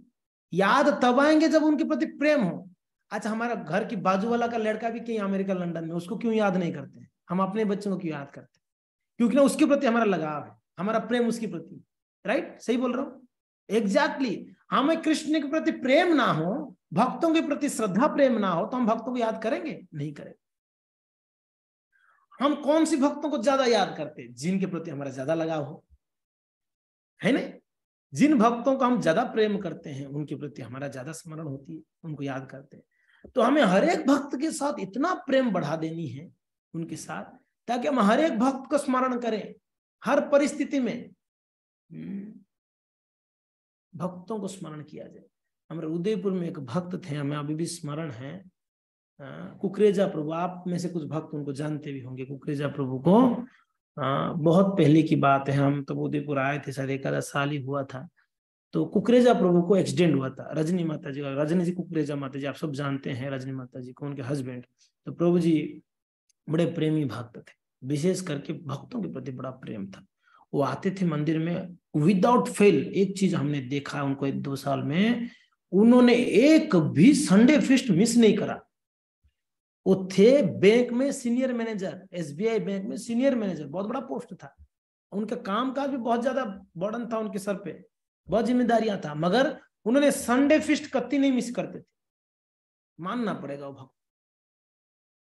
याद तब आएंगे जब उनके प्रति प्रेम हो। अच्छा, हमारा घर की बाजू वाला का लड़का भी कहीं अमेरिका लंदन में, उसको क्यों याद नहीं करते? हम अपने बच्चों को क्यों याद करते? क्योंकि ना उसके प्रति हमारा लगाव है, हमारा प्रेम उसके प्रति। राइट, सही बोल रहा हूं? एग्जैक्टली। हमें कृष्ण के प्रति प्रेम ना हो, भक्तों के प्रति श्रद्धा प्रेम ना हो, तो हम भक्तों को याद करेंगे? नहीं करेंगे। हम कौन सी भक्तों को ज्यादा याद करते? जिनके प्रति हमारा ज्यादा लगाव हो, है ना? जिन भक्तों को हम ज्यादा प्रेम करते हैं उनके प्रति हमारा ज्यादा स्मरण होती है, उनको याद करते हैं। तो हमें हर एक भक्त के साथ इतना प्रेम बढ़ा देनी है उनके साथ, ताकि हम हर एक भक्त को स्मरण करें हर परिस्थिति में। भक्तों को स्मरण किया जाए। हमारे उदयपुर में एक भक्त थे, हमें अभी भी स्मरण है, कुकरेजा प्रभु। आप में से कुछ भक्त उनको जानते भी होंगे, कुकरेजा प्रभु को। बहुत पहले की बात है, हम तब उदयपुर आए थे, शायद 1 आधा साल ही हुआ था। तो कुकरेजा प्रभु को एक्सीडेंट हुआ था। रजनी माता जी, रजनी जी कुकरेजा माता जी आप सब जानते हैं, रजनी माता जी को, उनके हस्बैंड। तो प्रभु जी बड़े प्रेमी भक्त थे, विशेष करके भक्तों के प्रति बड़ा प्रेम था। वो आते थे मंदिर में विदाउट फेल। एक चीज हमने देखा उनको 1-2 साल में, उन्होंने एक भी संडे फीस्ट मिस नहीं करा। वो थे बैंक में सीनियर मैनेजर, SBI बैंक में सीनियर मैनेजर, बहुत बड़ा पोस्ट था। उनका काम काज भी बहुत ज्यादा बर्डन था उनके सर पे, बहुत जिम्मेदारियां था, मगर उन्होंने संडे फीस्ट कत्ती नहीं मिस करते थे। मानना पड़ेगा वो भक्त,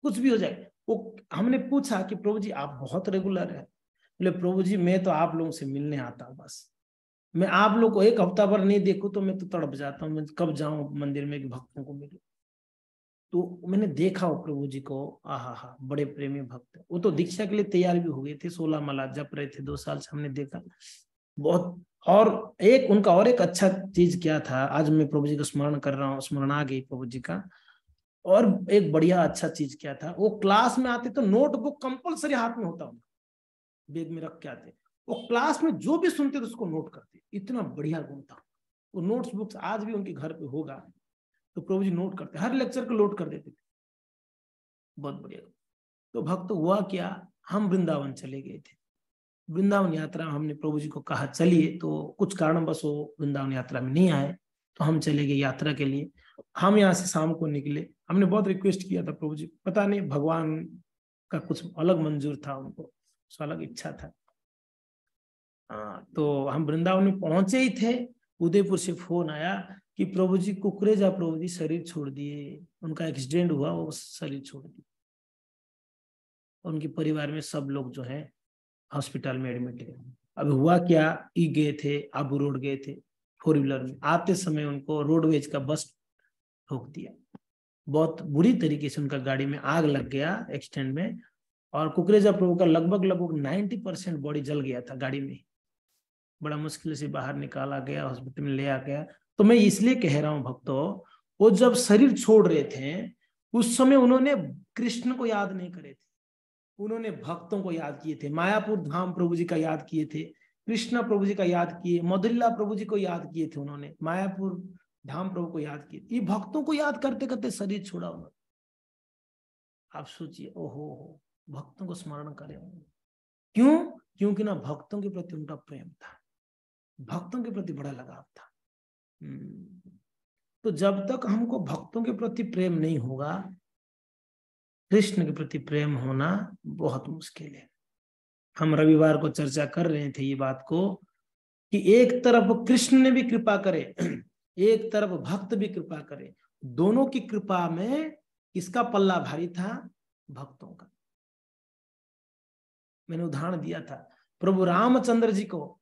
कुछ भी हो जाए। वो हमने पूछा कि प्रभु जी आप बहुत रेगुलर है। बोले प्रभु जी मैं तो आप लोगों से मिलने आता हूँ, बस मैं आप लोग को 1 हफ्ता भर नहीं देखूं तो मैं तो तड़प जाता हूँ, मैं कब जाऊं मंदिर में भक्तों को मिलूं। तो मैंने देखा वो प्रभु जी को, आहा, बड़े प्रेमी भक्त है। वो तो दीक्षा के लिए तैयार भी हो गए थे, 16 माला जप रहे थे 2 साल से, हमने देखा बहुत। और एक उनका और एक अच्छा चीज क्या था, आज मैं प्रभु जी को स्मरण कर रहा हूँ, स्मरण आ गई प्रभु जी का। और एक बढ़िया अच्छा चीज क्या था, वो क्लास में आते तो नोटबुक कंपलसरी हाथ में होता, उनका बैग में रख के आते। वो क्लास में जो भी सुनते थे उसको नोट करते, इतना बढ़िया गुण था। वो नोट्स बुक्स आज भी उनके घर पे होगा, तो प्रभु जी नोट करते, हर लेक्चर को नोट कर देते थे, बहुत बढ़िया। तो भक्त हुआ क्या, हम वृंदावन चले गए थे। वृंदावन यात्रा हमने प्रभु जी को कहा चलिए, तो कुछ कारणवश वो वृंदावन यात्रा में नहीं आए, तो हम चले गए यात्रा के लिए। हम यहाँ से शाम को निकले, हमने बहुत रिक्वेस्ट किया था प्रभु जी, पता नहीं भगवान का कुछ अलग मंजूर था, उनको अलग इच्छा था। तो हम वृंदावन में पहुंचे ही थे, उदयपुर से फोन आया कि प्रभु जी कुकरेजा प्रभु जी शरीर छोड़ दिए, उनका एक्सीडेंट हुआ, वो शरीर छोड़ दिए। उनके परिवार में सब लोग जो है हॉस्पिटल में एडमिट है। अब हुआ क्या, गए थे आबू रोड गए थे 4 व्हीलर में, आते समय उनको रोडवेज का बस ठोक दिया। बहुत बुरी तरीके से उनका गाड़ी में आग लग गया एक्सीडेंट में, और कुकरेजा प्रभु का लगभग 90% बॉडी जल गया था गाड़ी में। बड़ा मुश्किल से बाहर निकाला गया, हॉस्पिटल में ले आ गया। तो मैं इसलिए कह रहा हूं भक्तों, वो जब शरीर छोड़ रहे थे उस समय उन्होंने कृष्ण को याद नहीं करे थे, उन्होंने भक्तों को याद किए थे। मायापुर धाम प्रभु जी का याद किए थे, कृष्णा प्रभु जी का याद किए, मधुल्ला प्रभु जी को याद किए थे उन्होंने, मायापुर धाम प्रभु को याद किए। ये भक्तों को याद करते करते शरीर छोड़ा उन्होंने। आप सोचिए, ओहो, भक्तों को स्मरण करें। क्यों? क्योंकि ना भक्तों के प्रति उनका प्रेम था, भक्तों के प्रति बड़ा लगाव था। तो जब तक हमको भक्तों के प्रति प्रेम नहीं होगा, कृष्ण के प्रति प्रेम होना बहुत मुश्किल है। हम रविवार को चर्चा कर रहे थे ये बात को, कि एक तरफ कृष्ण ने भी कृपा करे, एक तरफ भक्त भी कृपा करे, दोनों की कृपा में किसका पल्ला भारी था? भक्तों का। मैंने उदाहरण दिया था, प्रभु रामचंद्र जी को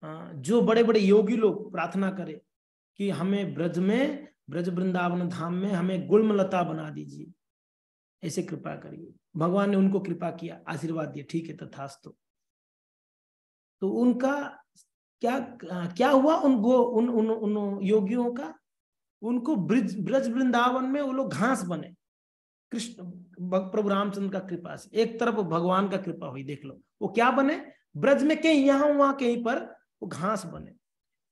जो बड़े बड़े योगी लोग प्रार्थना करे कि हमें ब्रज में, ब्रज वृंदावन धाम में हमें गुलमलता बना दीजिए, ऐसे कृपा करिए। भगवान ने उनको कृपा किया, आशीर्वाद दिया, ठीक है तथास्तु। तो उनका क्या हुआ, उन योगियों का, उनको ब्रज वृंदावन में वो लोग घास बने, कृष्ण प्रभु रामचंद्र का कृपा से। एक तरफ भगवान का कृपा हुई, देख लो वो क्या बने, ब्रज में कहीं यहाँ वहां कहीं पर वो घास बने।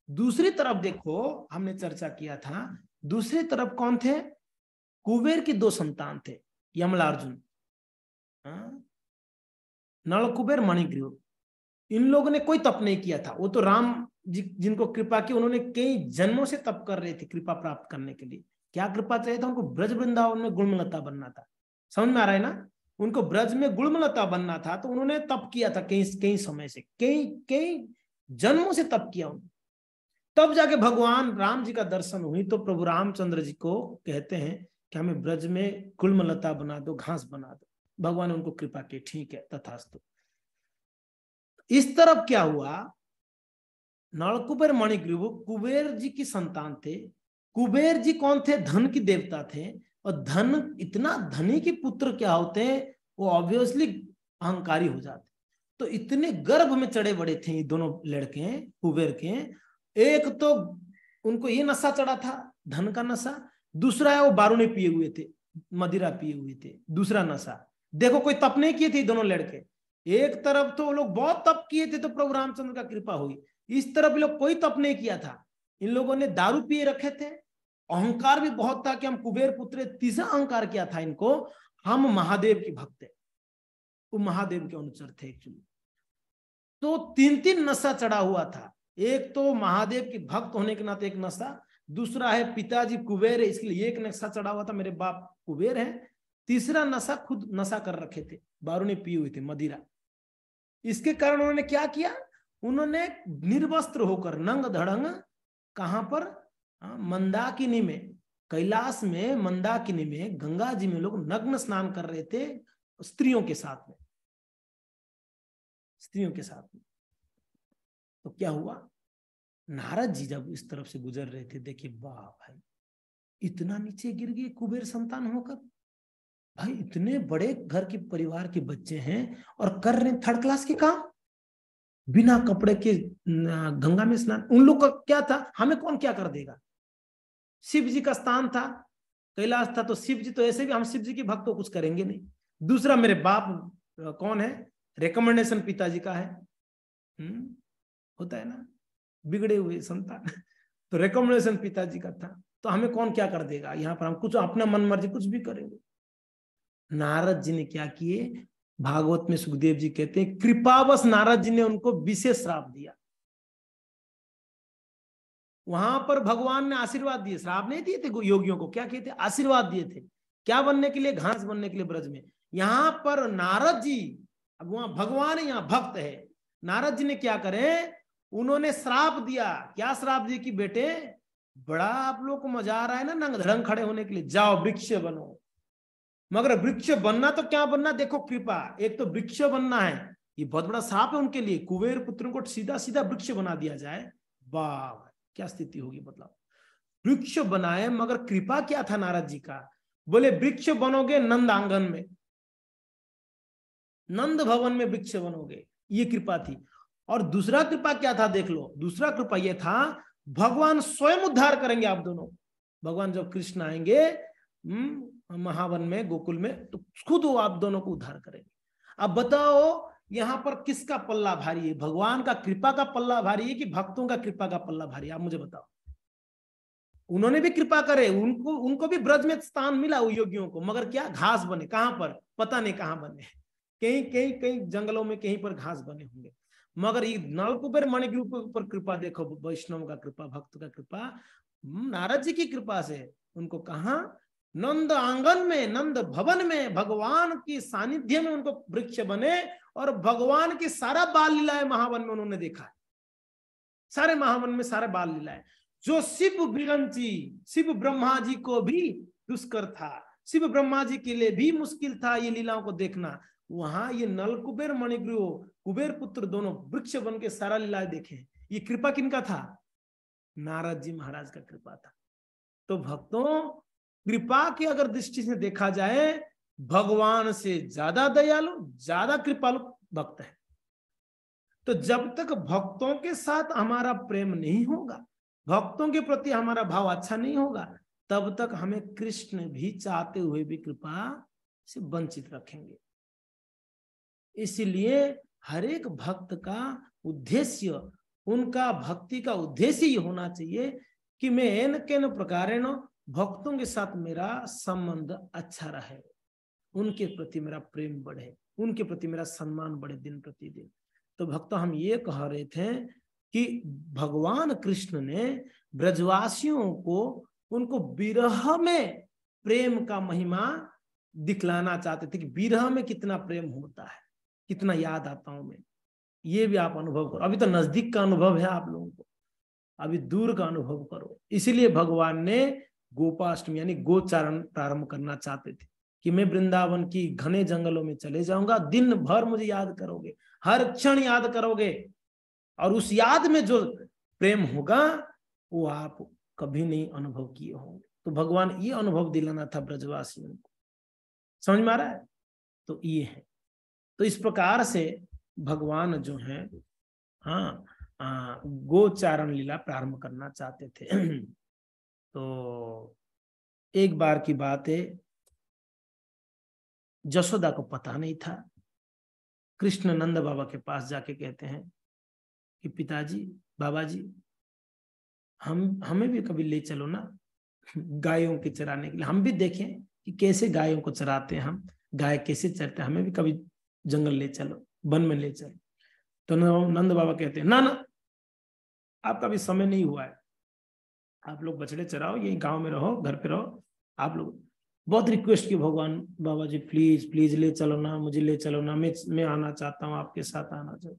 दूसरी तरफ देखो, हमने चर्चा किया था, दूसरी तरफ कौन थे? कुबेर की दो संतान थे, यमलार्जुन, नल कुबेर मणिग्रीव। इन लोगों ने कोई तप नहीं किया था, वो तो राम जी जिनको कृपा की, उन्होंने कई जन्मों से तप कर रहे थे कृपा प्राप्त करने के लिए। क्या कृपा चाहिए था उनको? ब्रज वृंदावन में गुणमलता बनना था। समझ में आ रहा है ना? उनको ब्रज में गुणमलता बनना था, तो उन्होंने तप किया था कई कई समय से, कई कई जन्मों से तप किया उन्होंने। तब जाके भगवान राम जी का दर्शन हुई, तो प्रभु रामचंद्र जी को कहते हैं कि हमें ब्रज में गुल्मलता बना दो, घास बना दो। भगवान ने उनको कृपा की, ठीक है तथास्तु। इस तरफ क्या हुआ? नलकुबेर मणिग्रीव कुबेर जी की संतान थे। कुबेर जी कौन थे? धन की देवता थे। और धन, इतना धनी के पुत्र क्या होते हैं? वो ऑब्वियसली अहंकारी हो जाते। तो इतने गर्भ में चढ़े बड़े थे ये दोनों लड़के कुबेर के। एक तो उनको ये नशा चढ़ा था, धन का नशा। दूसरा है वो बारूने पिए हुए थे, मदिरा पिए हुए थे, दूसरा नशा। देखो कोई तप नहीं किए थे दोनों लड़के। एक तरफ तो लोग बहुत तप किए थे तो प्रभु रामचंद्र का कृपा हुई, इस तरफ लोग कोई तप नहीं किया था। इन लोगों ने दारू पिए रखे थे, अहंकार भी बहुत था कि हम कुबेर पुत्र। तीसरा अहंकार क्या था इनको? हम महादेव के भक्त है, वो महादेव के अनुचर थे एक्चुअली। तो तीन तीन नशा चढ़ा हुआ था। एक तो महादेव के भक्त होने के नाते एक नशा, दूसरा है पिताजी कुबेर है इसलिए एक नशा चढ़ा हुआ था, मेरे बाप कुबेर है। तीसरा नशा खुद नशा कर रखे थे, बारूने पिए हुए थे, मदिरा। इसके कारण उन्होंने क्या किया? उन्होंने निर्वस्त्र होकर नंग धड़ंग, कहां पर? मंदाकिनी में, कैलाश में मंदाकिनी में गंगा जी में लोग नग्न स्नान कर रहे थे, स्त्रियों के साथ में, स्त्रियों के साथ में। तो क्या हुआ? नारद जी जब इस तरफ से गुजर रहे थे, देखिए वाह भाई, इतना नीचे गिर गए कुबेर संतान होकर। भाई इतने बड़े घर के परिवार के बच्चे हैं और कर रहे थर्ड क्लास के काम, बिना कपड़े के गंगा में स्नान। उन लोग का क्या था? हमें कौन क्या कर देगा? शिव जी का स्थान था, कैलाश था, तो शिव जी तो ऐसे भी, हम शिव जी के भक्त तो कुछ करेंगे नहीं। दूसरा मेरे बाप कौन है? रिकमेंडेशन पिताजी का है। होता है ना, बिगड़े हुए संतान तो रिकमेंडेशन पिताजी का था, तो हमें कौन क्या कर देगा? यहाँ पर हम कुछ अपना मन मर्जी कुछ भी करेंगे। नारद जी ने क्या किए? भागवत में सुखदेव जी कहते हैं कृपावश नारद जी ने उनको विशेष श्राप दिया। वहां पर भगवान ने आशीर्वाद दिए, श्राप नहीं दिए थे योगियों को, क्या किए थे? आशीर्वाद दिए थे। क्या बनने के लिए? घास बनने के लिए ब्रज में। यहां पर नारद जी, अब वहां भगवान है, यहाँ भक्त है। नारद जी ने क्या करे? उन्होंने श्राप दिया। क्या श्राप दिया? कि बेटे बड़ा आप लोग को मजा आ रहा है ना नंग धड़ंग खड़े होने के लिए, जाओ वृक्ष बनो। मगर वृक्ष बनना तो क्या बनना? देखो कृपा, एक तो वृक्ष बनना है, ये बहुत बड़ा श्राप है उनके लिए। कुबेर पुत्रों को सीधा सीधा वृक्ष बना दिया जाए, वाह क्या स्थिति होगी। मतलब वृक्ष बनाए, मगर कृपा क्या था नारद जी का? बोले वृक्ष बनोगे नंद आंगन में, नंद भवन में वृक्ष बनोगे, ये कृपा थी। और दूसरा कृपा क्या था? देख लो, दूसरा कृपा ये था भगवान स्वयं उद्धार करेंगे आप दोनों। भगवान जब कृष्ण आएंगे महावन में, गोकुल में, तो खुद वो आप दोनों को उद्धार करेंगे। अब बताओ यहां पर किसका पल्ला भारी है? भगवान का कृपा का पल्ला भारी है कि भक्तों का कृपा का पल्ला भारी है? आप मुझे बताओ। उन्होंने भी कृपा करे, उनको भी ब्रज में स्थान मिला योगियों को, मगर क्या? घास बने। कहां पर? पता नहीं कहां बने, कहीं कहीं कहीं जंगलों में कहीं पर घास बने होंगे। मगर ये नलकुबेर मणिग्रीव के ऊपर कृपा देखो, वैष्णव का कृपा, भक्त का कृपा, नारद जी की कृपा से उनको कहा नंद आंगन में, नंद भवन में, भगवान की सानिध्य में उनको वृक्ष बने। और भगवान की सारा बाल लीलाएं महावन में उन्होंने देखा है, सारे महावन में सारे बाल लीलाएं, जो शिव विरंची, शिव ब्रह्मा जी को भी दुष्कर था, शिव ब्रह्मा जी के लिए भी मुश्किल था ये लीलाओं को देखना। वहां ये नलकुबेर मणिग्रीव कुबेर पुत्र दोनों वृक्ष बन के सारा लीलाएं देखे। ये कृपा किनका था? नारद जी महाराज का कृपा था। तो भक्तों, कृपा की अगर दृष्टि से देखा जाए, भगवान से ज्यादा दयालु, ज्यादा कृपालु भक्त है। तो जब तक भक्तों के साथ हमारा प्रेम नहीं होगा, भक्तों के प्रति हमारा भाव अच्छा नहीं होगा, तब तक हमें कृष्ण भी चाहते हुए भी कृपा से वंचित रखेंगे। इसलिए हर एक भक्त का उद्देश्य उनका भक्ति का उद्देश्य ये होना चाहिए कि मैं एन केन प्रकारेण भक्तों के साथ मेरा संबंध अच्छा रहे, उनके प्रति मेरा प्रेम बढ़े, उनके प्रति मेरा सम्मान बढ़े दिन प्रतिदिन। तो भक्तों, हम ये कह रहे थे कि भगवान कृष्ण ने ब्रजवासियों को उनको विरह में प्रेम का महिमा दिखलाना चाहते थे कि विरह में कितना प्रेम होता है, कितना याद आता हूं मैं। ये भी आप अनुभव करो। अभी तो नजदीक का अनुभव है आप लोगों को, अभी दूर का अनुभव करो। इसीलिए भगवान ने गोपाष्टमी यानी गोचारण प्रारंभ करना चाहते थे कि मैं वृंदावन की घने जंगलों में चले जाऊंगा, दिन भर मुझे याद करोगे, हर क्षण याद करोगे, और उस याद में जो प्रेम होगा वो आप कभी नहीं अनुभव किए होंगे। तो भगवान ये अनुभव दिलाना था ब्रजवासियों को। समझ में आ रहा है? तो ये है। तो इस प्रकार से भगवान जो है गोचारण लीला प्रारंभ करना चाहते थे। तो एक बार की बात है, जसोदा को पता नहीं था। कृष्ण नंद बाबा के पास जाके कहते हैं कि पिताजी, बाबा जी, हमें भी कभी ले चलो ना गायों के चराने के लिए, हम भी देखें कि कैसे गायों को चराते हैं, हम गाय कैसे चरते हैं, हमें भी कभी जंगल ले चलो, वन में ले चलो। तो नंद बाबा कहते हैं ना ना, आपका भी समय नहीं हुआ है, आप लोग बछड़े चराओ, यही गांव में रहो, घर पे रहो। आप लोग बहुत रिक्वेस्ट की, भगवान बाबा जी प्लीज प्लीज ले चलो ना, मुझे ले चलो ना, मैं आना चाहता हूँ, आपके साथ आना चाहता हूँ।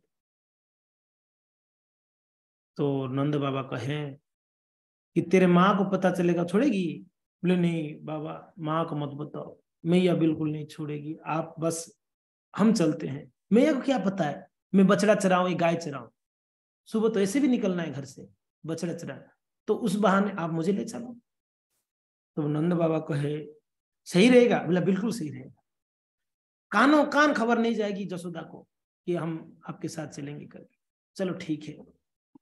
तो नंद बाबा कहे कि तेरे माँ को पता चलेगा छोड़ेगी? बोले नहीं बाबा, माँ को मत बताओ, मैया बिल्कुल नहीं छोड़ेगी, आप बस, हम चलते हैं। मैया को क्या पता है मैं बछड़ा चराऊं या गाय चराऊं, सुबह तो ऐसे भी निकलना है घर से बछड़ा चरा, तो उस बहाने आप मुझे ले चलो। तो नंद बाबा कहे सही रहेगा? बोला बिल्कुल सही रहेगा, कानों कान खबर नहीं जाएगी जसोदा को कि हम आपके साथ चलेंगे करके। चलो ठीक है।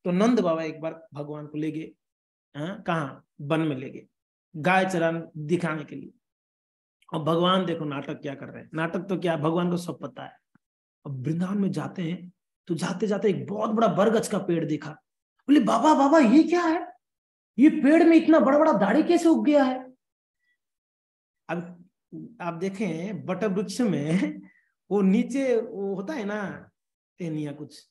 तो नंद बाबा एक बार भगवान को ले गए, कहाँ, वन में ले गए गाय चराने दिखाने के लिए। और भगवान देखो नाटक क्या कर रहे हैं, नाटक तो क्या, भगवान को सब पता है। अब वृंदावन में जाते हैं तो जाते जाते एक बहुत बड़ा बरगद का पेड़ देखा। बोले बाबा बाबा ये क्या है, ये पेड़ में इतना बड़ा बड़ा दाढ़ी कैसे उग गया है? अब आप देखें बट वृक्ष में वो नीचे वो होता है ना टेनिया कुछ,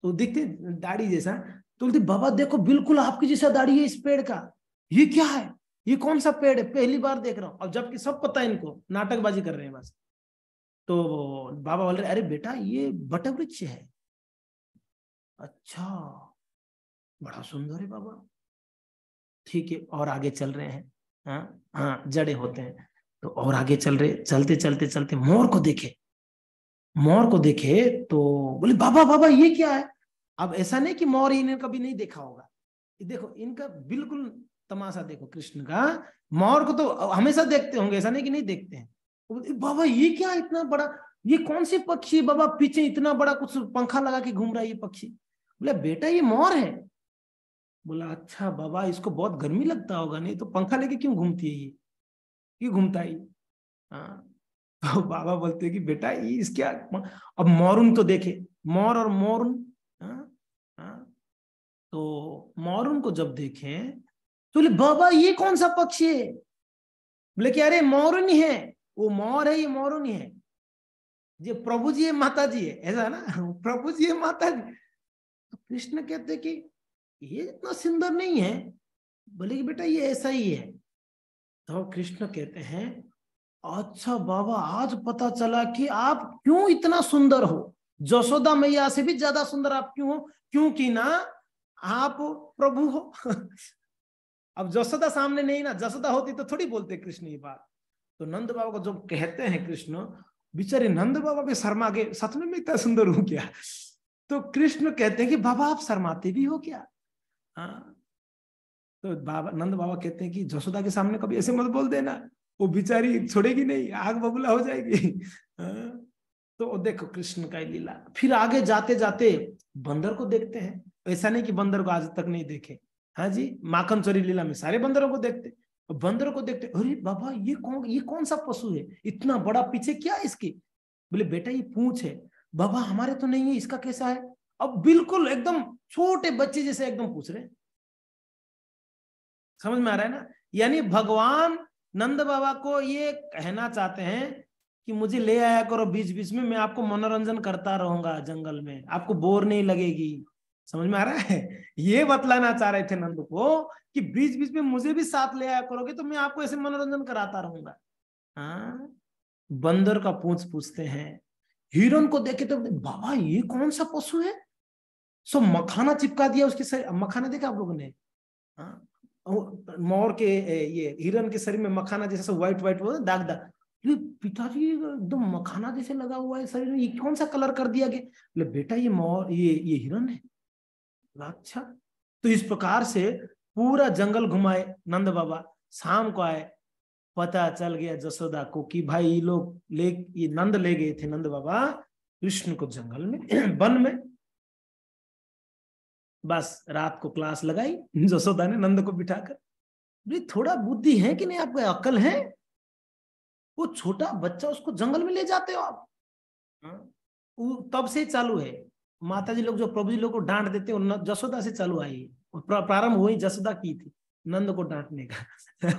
तो दिखते दाढ़ी जैसा। तो बोलते बाबा देखो बिल्कुल आपकी जैसा दाढ़ी है इस पेड़ का, ये क्या है, ये कौन सा पेड़ है, पहली बार देख रहा हूं। अब जबकि सब पता है इनको, नाटकबाजी कर रहे हैं बस। तो बाबा बोल रहे अरे बेटा ये बट वृक्ष है। अच्छा बड़ा सुंदर है बाबा, ठीक है। और आगे चल रहे हैं, हाँ हाँ जड़े होते हैं। तो और आगे चल रहे, चलते चलते चलते मोर को देखे, मोर को देखे तो बोले बाबा बाबा ये क्या है? अब ऐसा नहीं कि मोर इन्हें कभी नहीं देखा होगा, देखो इनका बिल्कुल तमाशा देखो कृष्ण का। मोर को तो हमेशा देखते होंगे, ऐसा नहीं कि नहीं देखते हैं। बाबा ये क्या इतना बड़ा, ये कौन सी पक्षी बाबा, पीछे इतना बड़ा कुछ पंखा लगा के घूम रहा है ये पक्षी? बोले बेटा ये मोर है। बोला अच्छा बाबा, इसको बहुत गर्मी लगता होगा, नहीं तो पंखा लेके क्यों घूमती है ये, क्यों घूमता है? हाँ। तो बाबा बोलते हैं कि बेटा ये इसके, अब मोरुन तो देखे, मोर और मोरुन, हाँ हाँ। तो मोरुन को जब देखे तो बोले बाबा ये कौन सा पक्षी है? बोले कि अरे मोरुन ही है, वो मोर है, ये मोरुन ही है, ये प्रभु जी है माता जी है, ऐसा ना, प्रभु जी है माता जी। तो कृष्ण कहते कि ये इतना सुंदर नहीं है। बोले कि बेटा ये ऐसा ही है। तो कृष्ण कहते हैं अच्छा बाबा आज पता चला कि आप क्यों इतना सुंदर हो, जसोदा मैया से भी ज्यादा सुंदर आप क्यों हो, क्योंकि ना आप प्रभु हो। अब जसोदा सामने नहीं ना, जसोदा होती तो थोड़ी बोलते कृष्ण ये बात। तो नंद बाबा को जो कहते हैं कृष्ण, बेचारे नंद बाबा भी शर्मा के, सच में मैं इतना सुंदर हूं क्या? तो कृष्ण कहते हैं कि बाबा आप शर्माते भी हो क्या? हाँ। तो बाबा नंद बाबा कहते हैं कि जसोदा के सामने कभी ऐसे मत बोल देना, वो बेचारी छोड़ेगी नहीं, आग बबूला हो जाएगी। तो देखो कृष्ण का लीला। फिर आगे जाते जाते बंदर को देखते हैं, ऐसा नहीं कि बंदर को आज तक नहीं देखे, हाँ जी, माखन चोरी लीला में सारे बंदरों को देखते। बंदरों को देखते अरे बाबा ये कौन सा पशु है, इतना बड़ा, पीछे क्या है इसके? बोले बेटा ये पूंछ है। बाबा हमारे तो नहीं है, इसका कैसा है? अब बिल्कुल एकदम छोटे बच्चे जैसे एकदम पूछ रहे। समझ में आ रहा है ना? यानी भगवान नंद बाबा को ये कहना चाहते हैं कि मुझे ले आया करो बीच बीच में, मैं आपको मनोरंजन करता रहूंगा जंगल में, आपको बोर नहीं लगेगी। समझ में आ रहा है? ये बतलाना चाह रहे थे नंद को कि बीच बीच में मुझे भी साथ ले आया करोगे तो मैं आपको ऐसे मनोरंजन कराता रहूंगा। हाँ, बंदर का पूंछ पूछते हैं। हिरन को देखे तो बाबा ये कौन सा पशु है, सो मखाना चिपका दिया उसके शरीर। मखाना देखा आप लोगों ने? हाँ, मोर के ये हिरन के शरीर में मखाना जैसा व्हाइट व्हाइट वो दाग दाग। पिताजी एकदम मखाना जैसे लगा हुआ है शरीर में, ये कौन सा कलर कर दिया गया? बोले बेटा ये मोर ये हिरन है। अच्छा, तो इस प्रकार से पूरा जंगल घुमाए नंद बाबा। शाम को आए, पता चल गया जसोदा को कि भाई ये नंद ले गए थे नंद बाबा कृष्ण को जंगल में वन में। बस रात को क्लास लगाई जसोदा ने नंद को बिठाकर, थोड़ा बुद्धि है कि नहीं, आपको अक्ल है? वो छोटा बच्चा उसको जंगल में ले जाते हो आप? तब से चालू है। माता जी लोग जो प्रभु जी लोग को डांट देते हो, जसोदा से चालू आई, प्रारंभ वही जसोदा की थी नंद को डांटने का।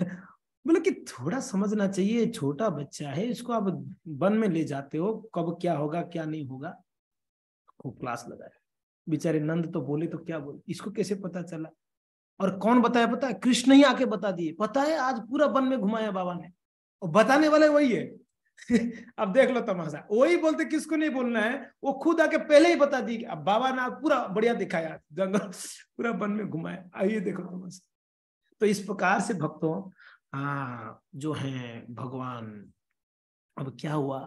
बोले कि थोड़ा समझना चाहिए, छोटा बच्चा है, इसको आप वन में ले जाते हो, कब क्या होगा क्या नहीं होगा। वो क्लास लगाया। बेचारे नंद तो बोले तो क्या बोले, इसको कैसे पता चला? और कौन बताया पता है? कृष्ण ही आके बता दिए। पता है आज पूरा वन में घुमाया बाबा ने, और बताने वाले वही है। अब देख लो तमाशा, वही बोलते किसको नहीं बोलना है, वो खुद आके पहले ही बता दी। अब बाबा ने पूरा बढ़िया दिखाया, जंगल पूरा वन में घुमाया। आइए देखो तमाशा। तो इस प्रकार से भक्तों जो है भगवान, अब क्या हुआ,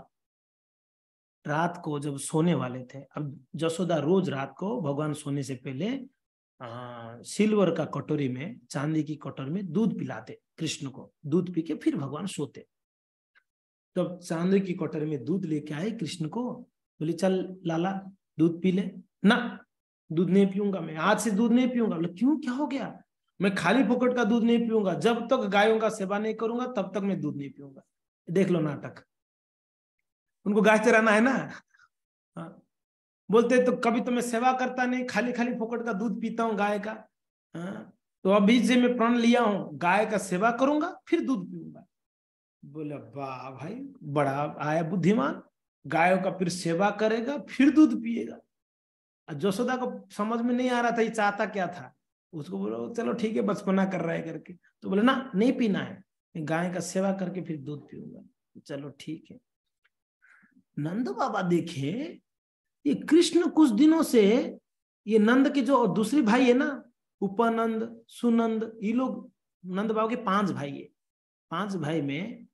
रात को जब सोने वाले थे, अब जसोदा रोज रात को भगवान सोने से पहले सिल्वर का कटोरी में, चांदी की कटोरी में दूध पिलाते कृष्ण को। दूध पी के फिर भगवान सोते। तब चांदी की कटोरी में दूध लेके आए कृष्ण को। बोले चल लाला दूध पी ले। ना, दूध नहीं पीऊंगा मैं, आज से दूध नहीं पीऊंगा। बोले क्यों, क्या हो गया? मैं खाली फोकट का दूध नहीं पीऊंगा, जब तक गायों का सेवा नहीं करूंगा तब तक मैं दूध नहीं पीऊंगा। देख लो नाटक, उनको गाय चराना है ना। हाँ, बोलते तो कभी तो मैं सेवा करता नहीं, खाली खाली फोकट का दूध पीता हूँ गाय का। हाँ, तो अभी से मैं प्रण लिया हूँ, गाय का सेवा करूंगा फिर दूध पीऊंगा। बोले वाह भाई, बड़ा आया बुद्धिमान, गायों का फिर सेवा करेगा फिर दूध पिएगा। जसोदा को समझ में नहीं आ रहा था ये चाहता क्या था। उसको बोलो चलो ठीक है, बचपना कर रहा है करके। तो बोले ना, नहीं पीना है, मैं गाय का सेवा करके फिर दूध पीऊंगा। चलो ठीक है। नंद बाबा देखे ये कृष्ण कुछ दिनों से, ये नंद के जो दूसरी भाई है ना, उपनंद, सुनंद, ये लोग नंद बाबा के 5 भाई है। 5 भाई में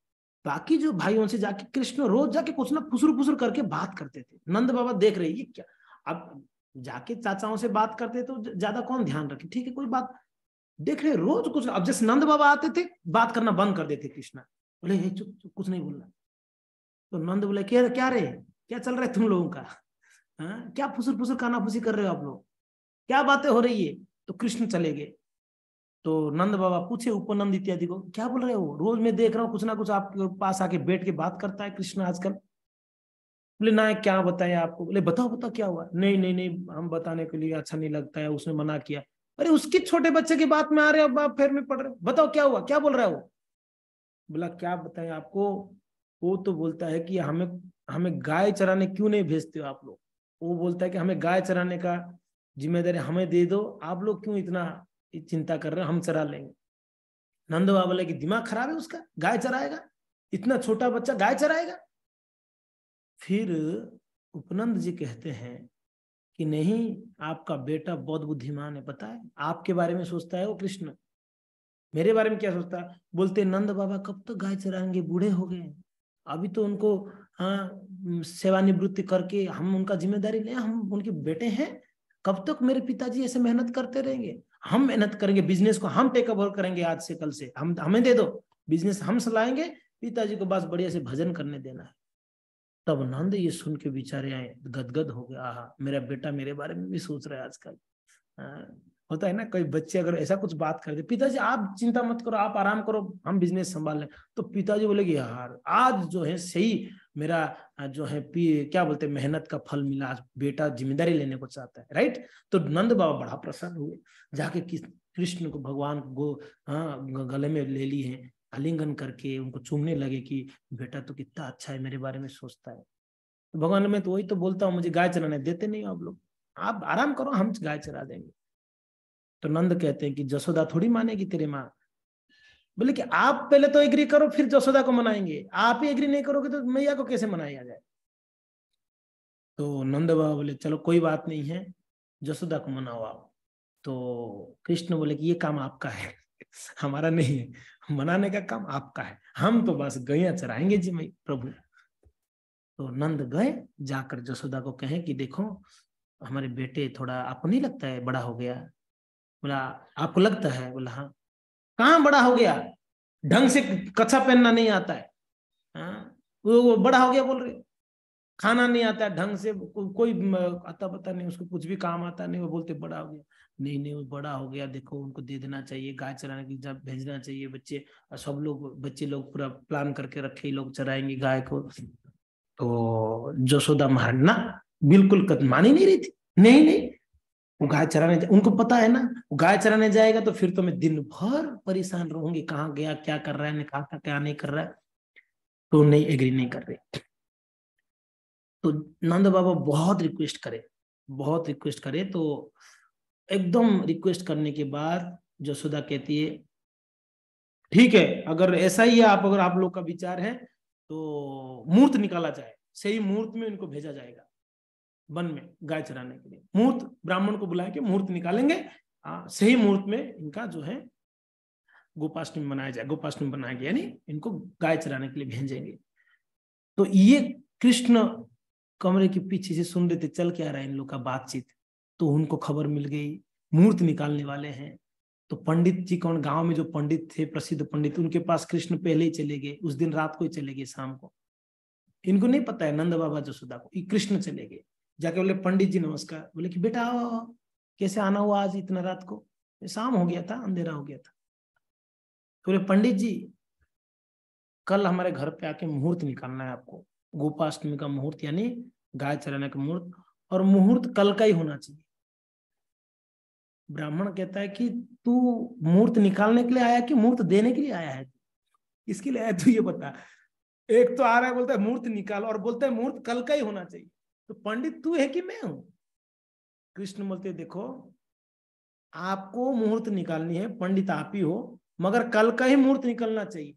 बाकी जो भाइयों से जाके कृष्ण रोज जाके कुछ ना फुसुर फुसुर करके बात करते थे। नंद बाबा देख रहे ये क्या, अब जाके चाचाओं से बात करते तो ज्यादा कौन ध्यान रखे, ठीक है कोई बात, देख रहे रोज कुछ। अब जैसे नंद बाबा आते थे बात करना बंद कर देते कृष्णा। बोले चुप चुप, कुछ नहीं बोलना। तो नंद बोले क्या रे, क्या चल रहा है तुम लोगों का? हाँ, क्या फुसुर फुसुर कानाफूसी कर रहे हो आप लोग, क्या बातें हो रही है? तो कृष्ण चले गए। तो नंद बाबा पूछे उपनंद इत्यादि को, क्या बोल रहे हो? रोज मैं देख रहा हूँ कुछ ना कुछ आपके पास आके बैठ के बात करता है कृष्ण आजकल। बोले ना, क्या बताएं आपको? बोले बताओ बताओ क्या हुआ। नहीं नहीं नहीं, हम बताने के लिए अच्छा नहीं लगता है, उसने मना किया। अरे उसके छोटे बच्चे की बात में आ रहे हो, बाप फेर में पड़ रहे हो, बताओ क्या हुआ, क्या बोल रहा है वो? बोला क्या बताएं आपको, वो तो बोलता है कि हमें हमें गाय चराने क्यों नहीं भेजते हो आप लोग। वो बोलता है कि हमें गाय चराने का जिम्मेदारी हमें दे दो, आप लोग क्यों इतना चिंता कर रहे हो, हम चरा लेंगे। नंद बाबा बोले कि दिमाग खराब है उसका, गाय चराएगा, इतना छोटा बच्चा गाय चराएगा। फिर उपनंद जी कहते हैं कि नहीं, आपका बेटा बहुत बुद्धिमान है, पता है आपके बारे में सोचता है वो कृष्ण, मेरे बारे में क्या सोचता है? बोलते नंद बाबा कब तक गाय चराएंगे, बूढ़े हो गए, अभी तो उनको सेवानिवृत्ति करके हम उनका जिम्मेदारी लें, हम उनके बेटे हैं, कब तक मेरे पिताजी ऐसे मेहनत करते रहेंगे? हम मेहनत करेंगे, बिजनेस को हम टेक ओवर करेंगे आज से कल से, हम हमें दे दो बिजनेस, हम चलाएंगे, पिताजी को बस बढ़िया से भजन करने देना है। तब नंद ये सुन के बेचारे आए, गदगद हो गया, आहा मेरा बेटा मेरे बारे में भी सोच रहा है आजकल। होता है ना, कोई बच्चे अगर ऐसा कुछ बात करते, पिताजी आप चिंता मत करो, आप आराम करो, हम बिजनेस संभाल लें। तो पिताजी बोले कि यार आज जो है सही मेरा जो है क्या बोलते हैं मेहनत का फल मिला, बेटा जिम्मेदारी लेने को चाहता है, राइट। तो नंद बाबा बड़ा प्रसन्न हुए, जाके कृष्ण को भगवान को गले में ले लिए हैं, आलिंगन करके उनको चूमने लगे कि बेटा तो कितना अच्छा है, मेरे बारे में सोचता है। तो भगवान मैं तो वही तो बोलता हूँ, मुझे गाय चराने देते नहीं आप लोग, आप आराम करो, हम गाय चरा देंगे। तो नंद कहते हैं कि जसोदा थोड़ी मानेगी तेरे माँ। बोले कि आप पहले तो एग्री करो फिर जसोदा को मनाएंगे, आप ही एग्री नहीं करोगे तो मैया को कैसे मनाया जाए। तो नंद बाबा बोले चलो कोई बात नहीं है, जसोदा को मनाओ आप। तो कृष्ण बोले कि ये काम आपका है, हमारा नहीं है, मनाने का काम आपका है, हम तो बस गैया चराएंगे जी मैं प्रभु। तो नंद गए, जाकर जसोदा को कहें कि देखो हमारे बेटे थोड़ा, आपको नहीं लगता है बड़ा हो गया। बोला आपको लगता है? बोला हाँ। कहाँ बड़ा हो गया, ढंग से कच्छा पहनना नहीं आता है, वो बड़ा हो गया बोल रहे, खाना नहीं आता है ढंग से, कोई आता पता नहीं उसको, कुछ भी काम आता नहीं, वो बोलते बड़ा हो गया। नहीं नहीं वो बड़ा हो गया, देखो उनको दे देना चाहिए, गाय चराने की जब भेजना चाहिए, बच्चे सब लोग, बच्चे लोग पूरा प्लान करके रखे, लोग चराएंगे गाय को। तो जसोदा महारानी ना बिल्कुल मान ही नहीं रही थी, नहीं नहीं वो गाय चराने, उनको पता है ना वो गाय चराने जाएगा तो फिर तो मैं दिन भर परेशान रहूंगी, कहाँ गया, क्या कर रहा है, कहा था क्या नहीं कर रहा है। तो नहीं एग्री नहीं कर रहे। तो नंद बाबा बहुत रिक्वेस्ट करे, बहुत रिक्वेस्ट करे, तो एकदम रिक्वेस्ट करने के बाद जसोदा कहती है ठीक है, अगर ऐसा ही है, अगर आप लोग का विचार है तो मूर्त निकाला जाए, सही मुहूर्त में इनको भेजा जाएगा वन में गाय चराने के लिए। मुहूर्त ब्राह्मण को बुला के मुहूर्त निकालेंगे, सही मुहूर्त में इनका जो है गोपाष्टमी मनाया जाए, गोपाष्टमी बनाएंगे, यानी इनको गाय चराने के लिए भेजेंगे। तो ये कृष्ण कमरे के पीछे से सुन रहे थे चल क्या रहा है इन लोग का बातचीत। तो उनको खबर मिल गई मुहूर्त निकालने वाले हैं। तो पंडित जी कौन, गांव में जो पंडित थे प्रसिद्ध पंडित, उनके पास कृष्ण पहले ही चले गए, उस दिन रात को ही चले गए शाम को। इनको नहीं पता है नंद बाबा जसोदा को, कृष्ण चले गए। जाके बोले पंडित जी नमस्कार। बोले कि बेटा आओ, कैसे आना हुआ आज इतना रात को? शाम हो गया था, अंधेरा हो गया था। बोले पंडित जी कल हमारे घर पे आके मुहूर्त निकालना है आपको, गोपाष्टमी का मुहूर्त, यानी गाय चराने का मुहूर्त, और मुहूर्त कल का ही होना चाहिए। ब्राह्मण कहता है कि तू मुहूर्त निकालने के लिए आया कि मुहूर्त देने के लिए आया है? इसके लिए आया तू ये बता। एक तो आ रहा है बोलता है मुहूर्त निकाल, और बोलता है मुहूर्त कल का ही होना चाहिए। तो पंडित तू है कि मैं हूं? कृष्ण बोलते देखो आपको मुहूर्त निकालनी है, पंडित आप ही हो, मगर कल का ही मुहूर्त निकलना चाहिए।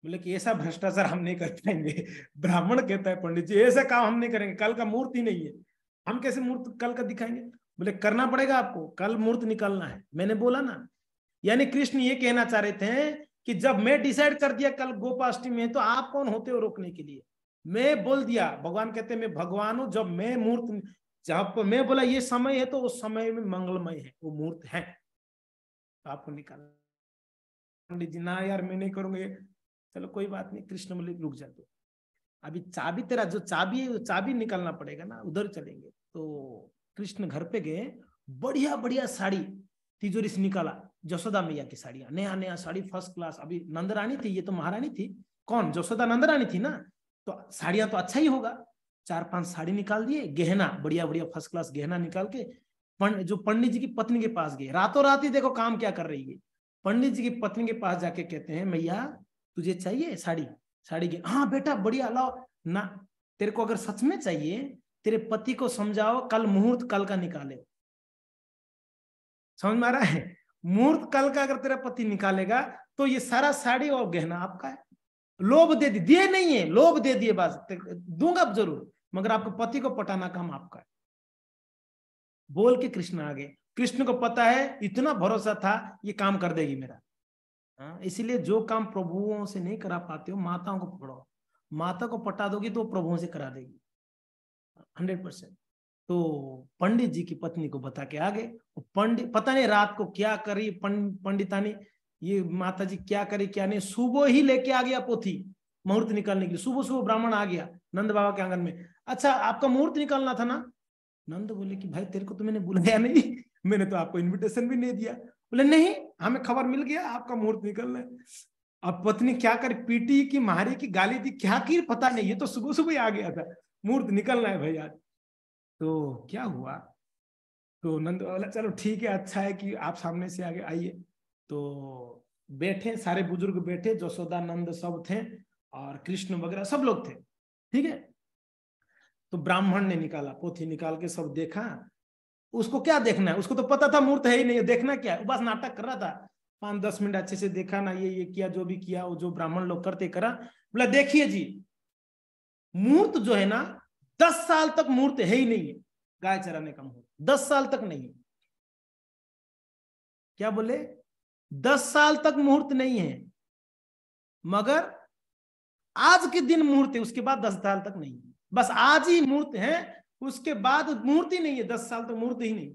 बोले कि ऐसा भ्रष्टाचार हम नहीं कर पाएंगे। ब्राह्मण कहता है पंडित जी ऐसा काम हम नहीं करेंगे, कल का मुहूर्त ही नहीं है, हम कैसे मुहूर्त कल का दिखाएंगे? बोले करना पड़ेगा आपको, कल मुहूर्त निकालना है। मैंने बोला ना, यानी कृष्ण ये कहना चाह रहे थे कि जब मैं डिसाइड कर दिया कल गोपाष्टमी है तो आप कौन होते हो रोकने के लिए? मैं बोल दिया, भगवान कहते हैं मैं भगवान हूं, जब मैं मुहूर्त, जब मैं बोला ये समय है तो उस समय में मंगलमय है, वो मुहूर्त है, तो आपको निकालना। पंडित जी ना यार मैं नहीं करूंगा। चलो कोई बात नहीं, कृष्ण बोले रुक जा तो, अभी चाबी तेरा जो चाबी है वो चाबी निकालना पड़ेगा ना, उधर चलेंगे। तो कृष्ण घर पे गए, बढ़िया बढ़िया साड़ी तिजोरी से निकाला, जसोदा मैया की साड़ियां, नया नया साड़ी फर्स्ट क्लास। अभी नंदरानी थी, ये तो महारानी थी। कौन? जसोदा नंदरानी थी ना, तो साड़ियां तो अच्छा ही होगा। 4-5 साड़ी निकाल दिए, गहना बढ़िया बढ़िया फर्स्ट क्लास गहना निकाल के जो पंडित जी की पत्नी के पास गए, रातों रात ही देखो काम क्या कर रही है। पंडित जी की पत्नी के पास जाके कहते हैं मैया तुझे चाहिए साड़ी? साड़ी के हाँ बेटा बढ़िया लाओ ना, तेरे को अगर सच में चाहिए तेरे पति को समझाओ कल मुहूर्त कल का निकाले। समझ में आ रहा है? मुहूर्त कल का अगर तेरा पति निकालेगा तो ये सारा साड़ी और गहना आपका है। लोभ दे दिए नहीं है, लोभ दे दिए बस, दूंगा जरूर, मगर आपके पति को पटाना काम आपका है। बोल के कृष्ण आ गए। कृष्ण को पता है, इतना भरोसा था ये काम कर देगी मेरा। इसीलिए जो काम प्रभुओं से नहीं करा पाते हो माताओं को पकड़ो, माता को पटा दोगी तो प्रभुओं से करा देगी 100%। तो पंडित जी की पत्नी को बता के आ गए। पंडित पता नहीं रात को क्या करी पंडितानी, ये माता जी क्या करी क्या नहीं, सुबह ही लेके आ गया पोथी मुहूर्त निकालने के लिए। सुबह सुबह ब्राह्मण आ गया नंद बाबा के आंगन में। अच्छा आपका मुहूर्त निकालना था ना? नंद बोले कि भाई तेरे को तो मैंने बुलाया नहीं, मैंने तो आपको इन्विटेशन भी नहीं दिया। बोले नहीं हमें खबर मिल गया आपका मुहूर्त निकलना है। अब पत्नी क्या करे, पीटी की मारी की गाली दी क्या की पता नहीं, ये तो सुबह सुबह ही आ गया था, मुहूर्त निकलना है भाई आज। तो क्या हुआ, तो नंद बोला चलो ठीक है, अच्छा है कि आप सामने से आगे आइए। तो बैठे, सारे बुजुर्ग बैठे, जसोदा नंद सब थे और कृष्ण वगैरह सब लोग थे, ठीक है। तो ब्राह्मण ने निकाला, पोथी निकाल के सब देखा। उसको क्या देखना है, उसको तो पता था मुहूर्त है ही नहीं, देखना क्या है, बस नाटक कर रहा था। 5-10 मिनट अच्छे से देखा ना, ये किया, जो भी किया वो जो ब्राह्मण लोग करते करा। बोला देखिए जी, मुहूर्त जो है ना 10 साल तक मुहूर्त है ही नहीं है, गाय चराने का मुहूर्त 10 साल तक नहीं है। क्या बोले, 10 साल तक मुहूर्त नहीं है, मगर आज के दिन मुहूर्त है, उसके बाद 10 साल तक नहीं है, बस आज ही मुहूर्त है, उसके बाद मुहूर्त ही नहीं है, 10 साल तक मुहूर्त ही नहीं।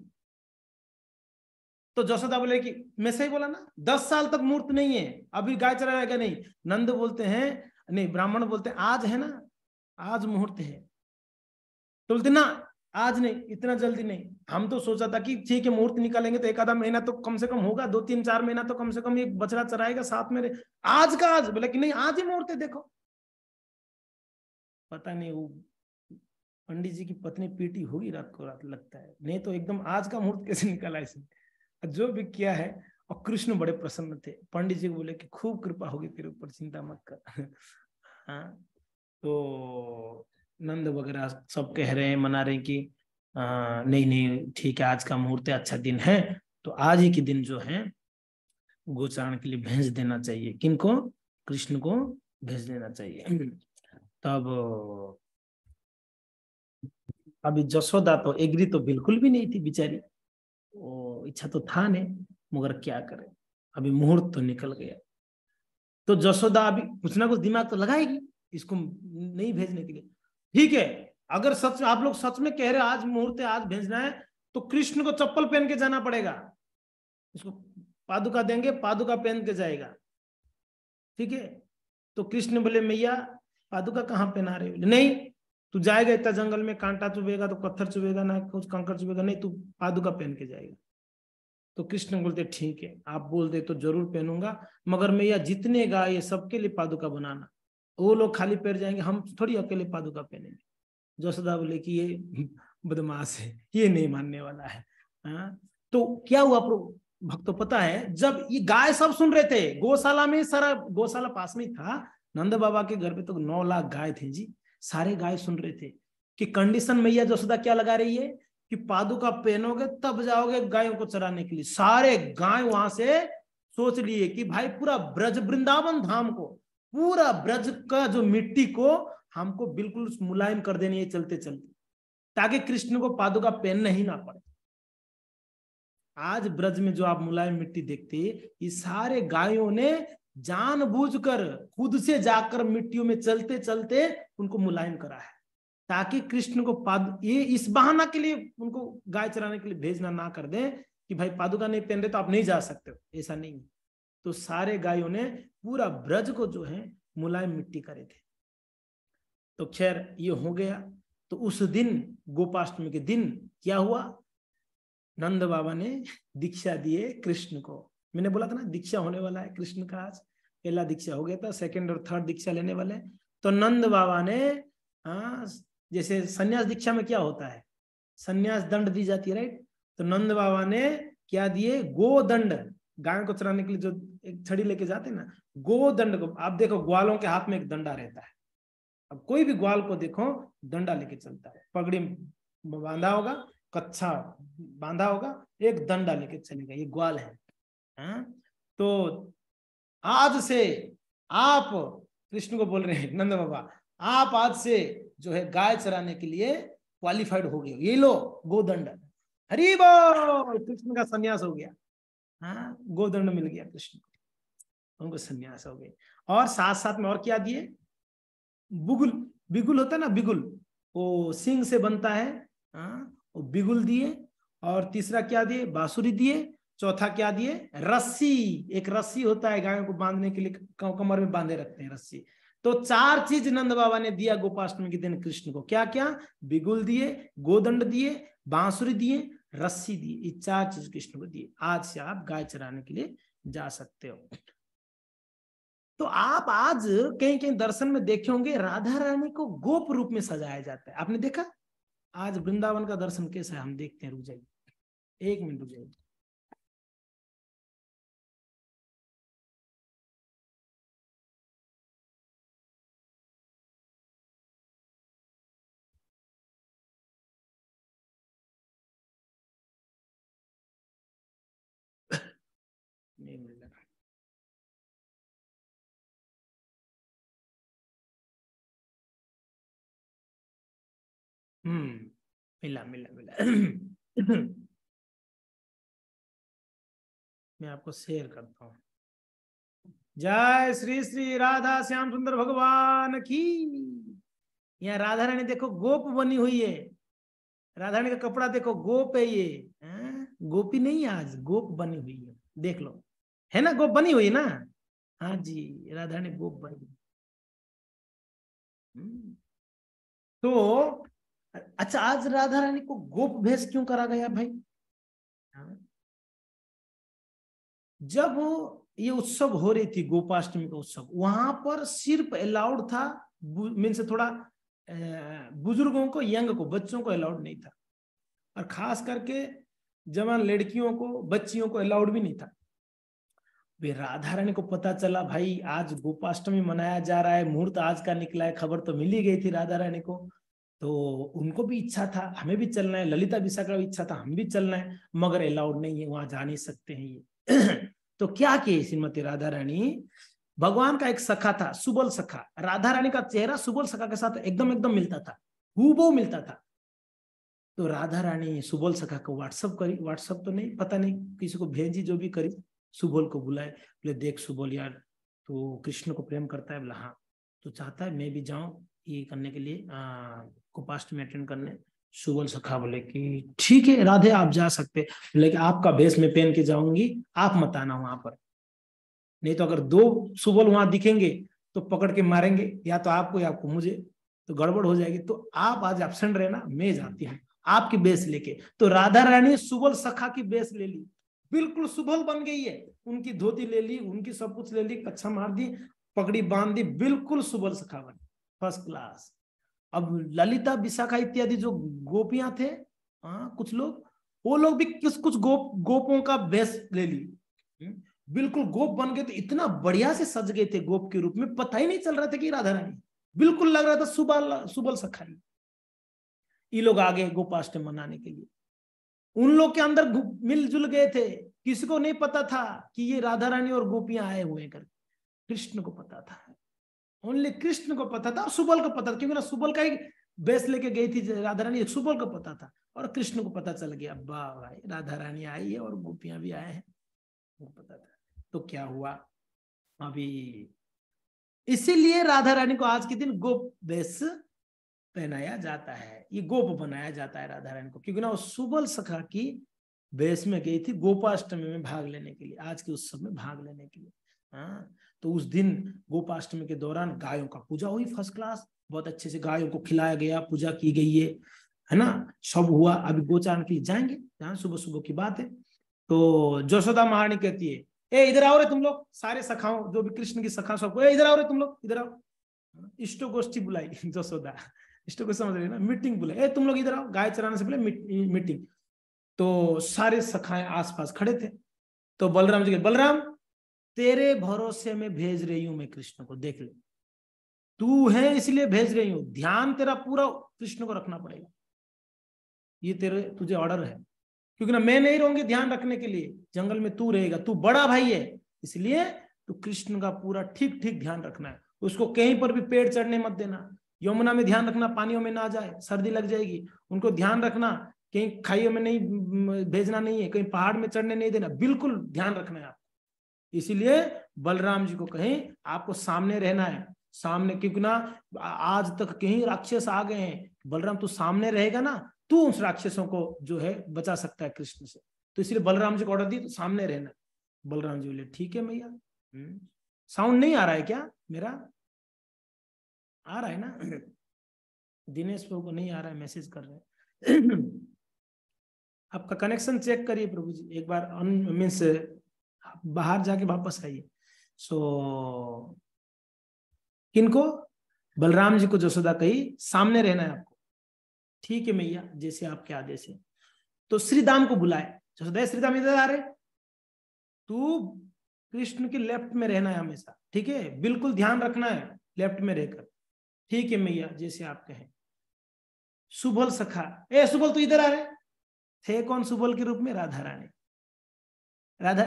तो जसोदा बोले कि मैं सही बोला ना, 10 साल तक मुहूर्त नहीं है, अभी गाय चराएगा नहीं। नंद बोलते हैं, नहीं ब्राह्मण बोलते हैं आज है ना, आज मुहूर्त है। तो बोलते ना आज नहीं, इतना जल्दी नहीं, हम तो सोचा था कि ठीक है मुहूर्त निकालेंगे तो एक आधा महीना तो कम से कम होगा, 2-3-4 महीना तो कम से कम एक बछड़ा चराएगा साथ में। आज का आज, बोले कि नहीं आज ही मुहूर्त है, देखो। पता नहीं वो पंडित जी की पत्नी पीटी होगी रात को, रात लगता है, नहीं तो एकदम आज का मुहूर्त कैसे निकाला इसने, जो भी किया है। और कृष्ण बड़े प्रसन्न थे, पंडित जी को बोले कि खूब कृपा होगी तेरे ऊपर, चिंता मत कर। हाँ, तो नंद वगैरह सब कह रहे हैं, मना रहे हैं कि नहीं नहीं ठीक है, आज का मुहूर्त है, अच्छा दिन है, तो आज ही के दिन जो है गोचारण के लिए भेज देना चाहिए। किनको, कृष्ण को भेज देना चाहिए। तब अभी जसोदा तो एग्री तो बिल्कुल भी नहीं थी बेचारी, वो इच्छा तो था नहीं, मगर क्या करे, अभी मुहूर्त तो निकल गया। तो जसोदा अभी कुछ ना कुछ दिमाग तो लगाएगी इसको नहीं भेजने के लिए। ठीक है, अगर सच आप लोग सच में कह रहे आज मुहूर्त है, आज भेजना है, तो कृष्ण को चप्पल पहन के जाना पड़ेगा, इसको पादुका देंगे, पादुका पहन के जाएगा, ठीक है। तो कृष्ण बोले मैया पादुका कहाँ पहना रहे हो, नहीं तू जाएगा इतना जंगल में, कांटा चुभेगा तो पत्थर चुभेगा ना, कुछ कंकड़ चुभेगा, नहीं तू पादुका पहन के जाएगा। तो कृष्ण बोलते ठीक है, आप बोल दे तो जरूर पहनूंगा, मगर मैया जितने गाय ये सबके लिए पादुका बनाना, वो लोग खाली पैर जाएंगे, हम थोड़ी अकेले पादुका पहनेंगे। जसोदा बोले कि ये बदमाश है, ये नहीं मानने वाला है। हाँ, तो क्या हुआ भक्तों पता है, जब ये गाय सब सुन रहे थे, गौशाला में, सारा गौशाला पास में था, नंद बाबा के घर पे तो 9 लाख गाय थे जी, सारे गाय सुन रहे थे कि कंडीशन मैया जसोदा क्या लगा रही है कि पादुका पहनोगे तब जाओगे गायों को चराने के लिए। सारे गाय वहां से सोच लिए कि भाई पूरा ब्रज वृंदावन धाम को, पूरा ब्रज का जो मिट्टी को हमको बिल्कुल मुलायम कर देनी है चलते चलते, ताकि कृष्ण को पादुका पहनना ही ना पड़े। आज ब्रज में जो आप मुलायम मिट्टी देखते हैं, ये सारे गायों ने जानबूझकर खुद से जाकर मिट्टियों में चलते चलते उनको मुलायम करा है, ताकि कृष्ण को ये इस बहाना के लिए उनको गाय चराने के लिए भेजना ना कर दें कि भाई पादुका नहीं पहन रहे तो आप नहीं जा सकते हो, ऐसा नहीं। तो सारे गायों ने पूरा ब्रज को जो है मुलायम मिट्टी करे थे। तो खैर ये हो गया। तो उस दिन गोपाष्टमी के दिन क्या हुआ, नंद बाबा ने दीक्षा दिए कृष्ण को। मैंने बोला था ना दीक्षा होने वाला है कृष्ण का, आज पहला दीक्षा हो गया था, सेकंड और थर्ड दीक्षा लेने वाले। तो नंद बाबा ने जैसे सन्यास दीक्षा में क्या होता है, सन्यास दंड दी जाती है, राइट। तो नंद बाबा ने क्या दिए, गोदंड, गाय को चराने के लिए जो एक छड़ी लेके जाते हैं ना, गोदंड को। आप देखो ग्वालों के हाथ में एक डंडा रहता है, अब कोई भी ग्वाल को देखो डंडा लेके चलता है, पगड़ी बांधा होगा, कच्छा बांधा होगा, एक डंडा लेके चलेगा, ये ग्वाल है। तो आज से आप, कृष्ण को बोल रहे हैं नंद बाबा, आप आज से जो है गाय चराने के लिए क्वालिफाइड हो गए, ये लो गोदंड। हरि बोल, कृष्ण का सन्यास हो गया। हाँ, गोदंड मिल गया कृष्ण को, उनको सन्यास हो गए। और साथ साथ में और क्या दिए, बुगुल, बिगुल होता है ना, बिगुल, वो सिंह से बनता है, वो बिगुल दिए। और तीसरा क्या दिए, बांसुरी दिए। चौथा क्या दिए, रस्सी, एक रस्सी होता है गायों को बांधने के लिए, कमर में बांधे रखते हैं रस्सी। तो 4 चीज नंद बाबा ने दिया गोपाष्टमी के दिन कृष्ण को। क्या क्या, बिगुल दिए, गोदंड दिए, बांसुरी दिए, रस्सी दिए, ये 4 चीज कृष्ण को दिए। आज से आप गाय चराने के लिए जा सकते हो। तो आप आज कहीं कहीं दर्शन में देखे होंगे राधा रानी को गोप रूप में सजाया जाता है, आपने देखा? आज वृंदावन का दर्शन कैसा है हम देखते हैं, रुक जाइए, 1 मिनट रुक जाइए। नहीं मिल रहा। मिला मिला मिला। मैं आपको शेयर करता हूँ। जय श्री श्री राधा श्याम सुंदर भगवान की। यहाँ राधा रानी देखो गोप बनी हुई है, राधा रानी का कपड़ा देखो गोप है ये, गोपी नहीं है आज, गोप बनी हुई है, देख लो, है ना, गोप बनी हुई ना। हाँ जी, राधा रानी गोप बनी। तो अच्छा, आज राधा रानी को गोप भेष क्यों करा गया भाई? जब ये उत्सव हो रही थी, गोपाष्टमी का उत्सव, वहां पर सिर्फ अलाउड था, मीन से थोड़ा बुजुर्गों को, यंग को, बच्चों को अलाउड नहीं था, और खास करके जवान लड़कियों को, बच्चियों को अलाउड भी नहीं था। वे राधा रानी को पता चला भाई आज गोपाष्टमी मनाया जा रहा है, मुहूर्त आज का निकला है, खबर तो मिल ही गई थी राधा रानी को, तो उनको भी इच्छा था हमें भी चलना है, ललिता विशाखा का भी इच्छा था हम भी चलना है, मगर अलाउड नहीं है, वहां जा नहीं सकते हैं ये। तो क्या किए श्रीमती राधा रानी, भगवान का एक सखा था सुबल सखा, राधा रानी का चेहरा सुबल सखा के साथ एकदम एकदम मिलता था, हूबहू मिलता था। तो राधा रानी सुबल सखा को व्हाट्सअप करी, व्हाट्सअप तो नहीं, पता नहीं किसी को भेजी, जो भी करी, सुबोल को बुलाए, बोले देख सुबोल यार, तो कृष्ण को प्रेम करता है? बोला हाँ। तो चाहता है मैं भी जाऊं ये करने के लिए, गोपाष्टमी अटेंड करने? सुबोल सखा बोले कि ठीक है राधे आप जा सकते, लेकिन आपका भेष में पहन के जाऊंगी, आप मत आना वहां पर, नहीं तो अगर 2 सुबोल वहां दिखेंगे तो पकड़ के मारेंगे, या तो आपको या आपको मुझे, तो गड़बड़ हो जाएगी, तो आप आज एब्सेंट रहना, मैं जाती हूँ आपकी बेस लेके। तो राधा रानी सुबल सखा की बेस ले ली, बिल्कुल सुबल बन गई है, उनकी धोती ले ली, उनकी सब कुछ ले ली, कच्छा मार दी, पगड़ी बांध दी, बिल्कुल सुबल सखा बन, फर्स्ट क्लास। अब ललिता विशाखा इत्यादि जो गोपियां थे, कुछ लोग, वो लोग भी कुछ गोपों का बेस ले ली, बिल्कुल गोप बन गए, तो इतना बढ़िया से सज गए थे गोप के रूप में, पता ही नहीं चल रहा था कि राधा रानी, बिल्कुल लग रहा था सुबल सखाई। ये लोग आ गए गोपाष्टमी मनाने के लिए, उन लोग के अंदर मिलजुल गए थे, किसी को नहीं पता था कि ये राधा रानी और गोपियां आए हुए कर, कृष्ण को पता था, ओनली कृष्ण को पता था, और सुबल को पता था, क्योंकि ना सुबल का ही बेस लेके गई थी राधा रानी, सुबल को पता था, और कृष्ण को पता चल गया, वाह भाई राधा रानी आई है और गोपियां भी आए हैं, वो पता था। तो क्या हुआ अभी, इसीलिए राधा रानी को आज के दिन गोप वेश पहनाया जाता है, ये गोप बनाया जाता है राधा रानी को, क्योंकि ना वो सुबल सखा की वेश में गई थी गोपाष्टमी में भाग लेने के लिए, आज के उत्सव में भाग लेने के लिए। हाँ, तो उस दिन गोपाष्टमी के दौरान गायों का पूजा हुई फर्स्ट क्लास, बहुत अच्छे से गायों को खिलाया गया, पूजा की गई है ना, सब हुआ। अभी गोचारण के लिए जाएंगे, जहाँ सुबह सुबह की बात है। तो जशोदा महारानी कहती है, ए इधर आओ रे तुम लोग, सारे सखाओं, जो भी कृष्ण की सखा सबको, ए इधर आओ रे तुम लोग, इधर आओ। इष्टो गोष्ठी बुलाई जसोदा, इष्टो को समझ रहे ना, मीटिंग बुलाई, ए तुम लोग इधर आओ, गाय चराने से पहले मीटिंग। तो सारे सखाएं आसपास खड़े थे, तो बलराम जी के, बलराम तेरे भरोसे में भेज रही हूं मैं कृष्ण को, देख ले, तू है इसलिए भेज रही हूं, ध्यान तेरा पूरा कृष्ण को रखना पड़ेगा, ये तेरे तुझे ऑर्डर है, क्योंकि ना मैं नहीं रहूंगी ध्यान रखने के लिए, जंगल में तू रहेगा, तू बड़ा भाई है, इसलिए तू कृष्ण का पूरा ठीक ठीक ध्यान रखना है, उसको कहीं पर भी पेड़ चढ़ने मत देना, यमुना में ध्यान रखना पानियों में ना जाए, सर्दी लग जाएगी, उनको ध्यान रखना, कहीं खाइयों में नहीं भेजना नहीं है, कहीं पहाड़ में चढ़ने नहीं देना, बिल्कुल ध्यान रखना है आपको। इसीलिए बलराम जी को कहीं आपको सामने रहना है, सामने, क्योंकि ना आज तक कहीं राक्षस आ गए हैं, बलराम तू सामने रहेगा ना, तू उस राक्षसों को जो है बचा सकता है कृष्ण से, तो इसलिए बलराम जी को ऑर्डर दी, तो सामने रहना। बलराम जी बोले ठीक है मैया। साउंड नहीं आ रहा है क्या मेरा? आ रहा है ना? दिनेश प्रभु को नहीं आ रहा है, मैसेज कर रहे हैं। आपका कनेक्शन चेक करिए प्रभु जी एक बार, मीन्स बाहर जाके वापस आइए। सो किनको? बलराम जी को जसोदा कही सामने रहना है आपको। ठीक है मैया, जैसे आपके आदेश है। तो श्रीदाम को बुलाए, जसोदा श्रीदाम इधर आ रहे, तू कृष्ण के लेफ्ट में रहना है हमेशा, ठीक है, बिल्कुल ध्यान रखना है लेफ्ट में रहकर। ठीक है मैया, जैसे आप कहें। सुबल सखा, ए सुबल तू इधर आ रहे। थे कौन सुबल के रूप में? राधा रानी। राधा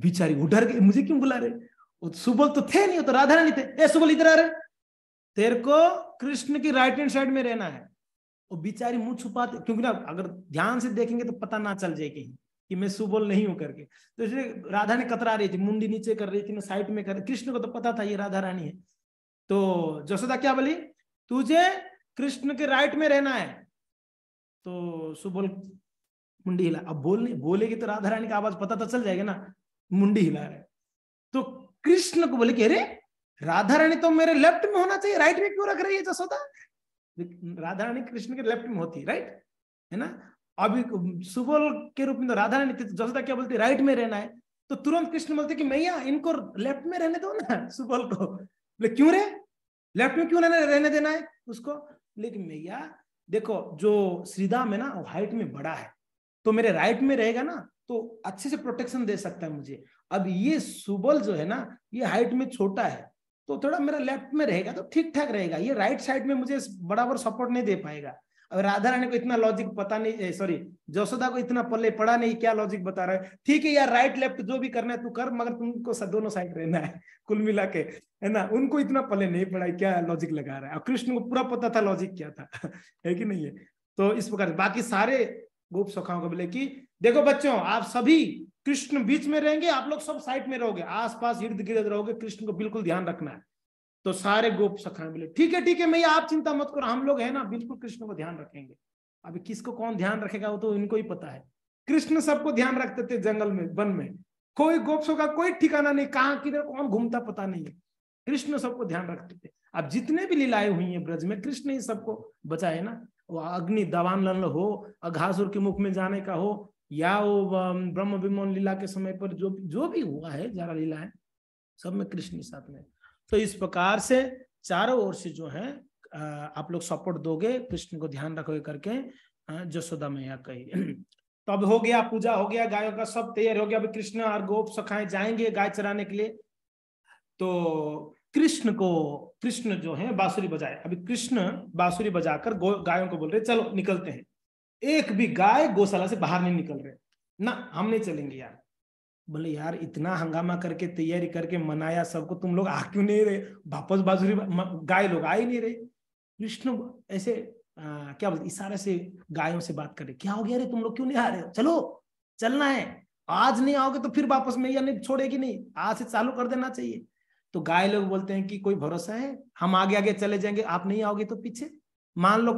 बिचारी उधर गई, मुझे क्यों बुला रहे? सुबल तो थे नहीं, वो तो राधा रानी थे। ए सुबल इधर आ रहे, तेरे को कृष्ण की राइट हैंड साइड में रहना है। वो बेचारी मुंह छुपाते, क्योंकि ना अगर ध्यान से देखेंगे तो पता ना चल जाए कहीं कि मैं सुबोल नहीं हूं करके। तो इसलिए राधा ने कतरा रही थी, मुंडी नीचे कर रही थी ना, साइड में कर रही। कृष्ण को तो पता था ये राधा रानी है। तो जसोदा क्या बोली? तुझे कृष्ण के राइट में रहना है। तो सुबोल मुंडी हिला। अब बोलेगी तो राधा रानी का आवाज पता तो चल जाएगा ना, मुंडी हिला रहे। तो कृष्ण को बोले कि अरे राधा रानी तो मेरे लेफ्ट में होना चाहिए, राइट में क्यों रख रही है जसोदा? राधा रानी कृष्ण के लेफ्ट में होती, राइट है ना। अभी सुबोल के रूप में तो राधा रानी थी, जसोदा क्या बोलती? राइट में रहना है। तो तुरंत कृष्ण बोलते कि मैया इनको लेफ्ट में रहने दो ना सुबोल को। बोले क्यों रे, लेफ्ट में क्यों रहने देना है उसको? लेकिन मैया देखो, जो श्रीदाम है ना वो हाइट में बड़ा है, तो मेरे राइट में रहेगा ना तो अच्छे से प्रोटेक्शन दे सकता है मुझे। अब ये सुबल जो है ना ये हाइट में छोटा है, तो थोड़ा मेरा लेफ्ट में रहेगा तो ठीक ठाक रहेगा, ये राइट साइड में मुझे बराबर सपोर्ट नहीं दे पाएगा। अब राधा रानी को इतना लॉजिक पता नहीं, सॉरी जसोदा को इतना पल्ले पड़ा नहीं क्या लॉजिक बता रहा है। ठीक है यार, राइट लेफ्ट जो भी करना है तू कर, मगर तुमको दोनों साइड रहना है कुल मिला के, है ना। उनको इतना पल्ले नहीं पड़ा क्या लॉजिक लगा रहा है, और कृष्ण को पूरा पता था लॉजिक क्या था है कि नहीं है। तो इस प्रकार बाकी सारे गोप सखाओं को बोले कि देखो बच्चों, आप सभी कृष्ण बीच में रहेंगे, आप लोग सब साइड में रहोगे, आसपास इर्द गिर्द रहोगे, कृष्ण को बिल्कुल ध्यान रखना है। तो सारे गोप सखा बोले ठीक है मैया, आप चिंता मत करो, हम लोग है ना बिल्कुल कृष्ण को ध्यान रखेंगे। अभी किसको कौन ध्यान रखेगा वो तो इनको ही पता है। कृष्ण सबको ध्यान रखते थे जंगल में, वन में, कोई गोप्सों का कोई ठिकाना नहीं, कहाँ किधर कौन घूमता पता नहीं है। कृष्ण सबको ध्यान रखते थे। अब जितने भी लीलाएं हुई हैं ब्रज में, कृष्ण ही सबको बचाए ना। वो अग्नि दवानल हो, अघासुर के मुख में जाने का हो, या वो ब्रह्म विमोचन लीला के समय पर जो भी हुआ है जरा लीला है, सब में कृष्ण ही साथ में। तो इस प्रकार से चारों ओर से जो है आप लोग सपोर्ट दोगे, कृष्ण को ध्यान रखोगे करके जसोदा मैया कही। तो अब हो गया, पूजा हो गया, गायों का सब तैयार हो गया। अभी कृष्ण और गोप सखाएं जाएंगे गाय चराने के लिए। तो कृष्ण जो है बांसुरी बजाए। अभी कृष्ण बांसुरी बजाकर गायों को बोल रहे चलो निकलते हैं। एक भी गाय गौशाला से बाहर नहीं निकल रहे ना, हम नहीं चलेंगे यार। बोले यार इतना हंगामा करके तैयारी करके मनाया सबको, तुम लोग आ क्यों नहीं रहे वापस? बांसुरी गाय लोग आ ही नहीं रहे। कृष्ण ऐसे क्या बोलते, इशारे से गायों से बात करे, क्या हो गया रे तुम लोग क्यों नहीं आ रहे हो? चलो चलना है, आज नहीं आओगे तो फिर वापस मैया नहीं छोड़ेगी, नहीं आज से चालू कर देना चाहिए। तो गाय लोग बोलते हैं कि कोई भरोसा है, हम आगे आगे चले जाएंगे, आप नहीं आओगे तो पीछे। मान लो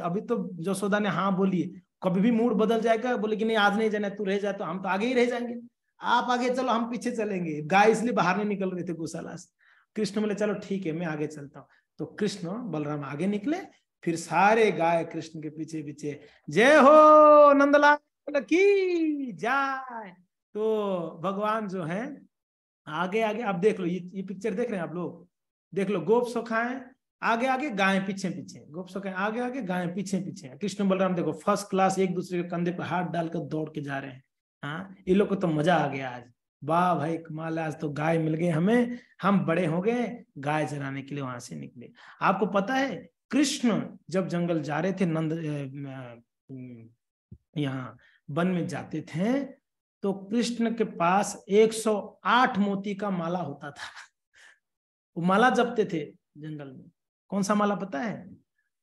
अभी तो जसोदा ने हाँ बोली, कभी भी मूड बदल जाएगा, बोले कि नहीं आज नहीं जाना, तू रह जा, तो हम तो आगे ही रह जाएंगे, आप आगे चलो हम पीछे चलेंगे। गाय इसलिए बाहर नहीं निकल रहे थे गौशाला से। कृष्ण बोले चलो ठीक है मैं आगे चलता हूँ। तो कृष्ण बलराम आगे निकले, फिर सारे गाय कृष्ण के पीछे पीछे, जय हो नंदलाल की जय। तो भगवान जो है आगे आगे, आप देख लो ये पिक्चर देख रहे हैं आप लोग, देख लो गोप सखाएं आगे आगे, गाय पीछे पीछे, गोप सखाएं आगे आगे, गाय पीछे पीछे। कृष्ण बलराम देखो फर्स्ट क्लास एक दूसरे के कंधे पर हाथ डालकर दौड़ के जा रहे हैं। हाँ ये लोग को तो मजा आ गया आज, वाह भाई कमाल, आज तो गाय मिल गए हमें, हम बड़े हो गए, गाय चराने के लिए वहां से निकले। आपको पता है कृष्ण जब जंगल जा रहे थे, यहाँ वन में जाते थे, तो कृष्ण के पास 108 मोती का माला होता था। वो माला जपते थे जंगल में। कौन सा माला पता है?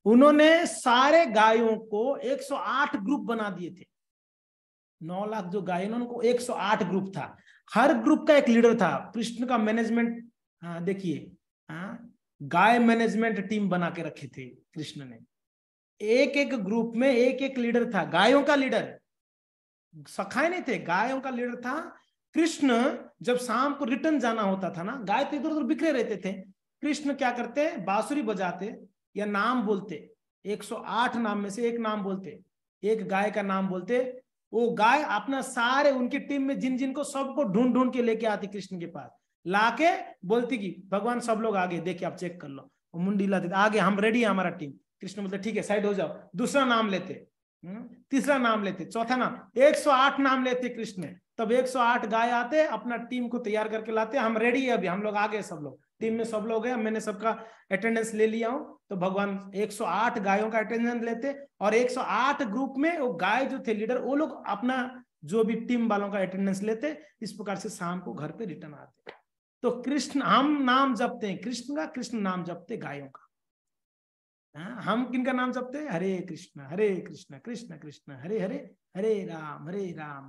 उन्होंने सारे गायों को 108 ग्रुप बना दिए थे। 9 लाख जो गाय, उनको 108 ग्रुप था, हर ग्रुप का एक लीडर था। कृष्ण का मैनेजमेंट देखिए, गाय मैनेजमेंट टीम बना के रखे थे कृष्ण ने। एक एक ग्रुप में एक एक लीडर था, गायों का लीडर, सखाए नहीं थे, गायों का लीडर था। कृष्ण जब शाम को रिटर्न जाना होता था ना, गाय तो इधर उधर बिखरे रहते थे, कृष्ण क्या करते, बांसुरी बजाते या नाम बोलते, 108 नाम में से एक नाम बोलते, एक गाय का नाम बोलते। वो गाय अपना सारे उनकी टीम में जिन जिन को सबको ढूंढ ढूंढ के लेके आती कृष्ण के पास, लाके बोलती कि भगवान सब लोग आगे, देखिए आप चेक कर लो, मुंडी हिलाते आगे, हम रेडी है हमारा टीम। कृष्ण बोलते ठीक है साइड हो जाओ, दूसरा नाम लेते, तीसरा नाम लेते, चौथा नाम, 108 नाम लेते कृष्ण। तब 108 गाय आते, अपना टीम को तैयार करके लाते, हम रेडी है अभी, हम लोग आगे, सब लोग टीम में सब लोग हैं, मैंने सबका अटेंडेंस ले लिया हूं। तो भगवान 108 गायों का अटेंडेंस लेते, और 108 ग्रुप में वो गाय जो थे लीडर, वो लोग अपना जो भी टीम वालों का अटेंडेंस लेते। इस प्रकार से शाम को घर पे रिटर्न आते। तो कृष्ण, हम नाम जपते हैं कृष्ण का, कृष्ण नाम जपते गायों का। हम किनका नाम जपते हैं? हरे कृष्ण कृष्ण कृष्ण हरे हरे, हरे राम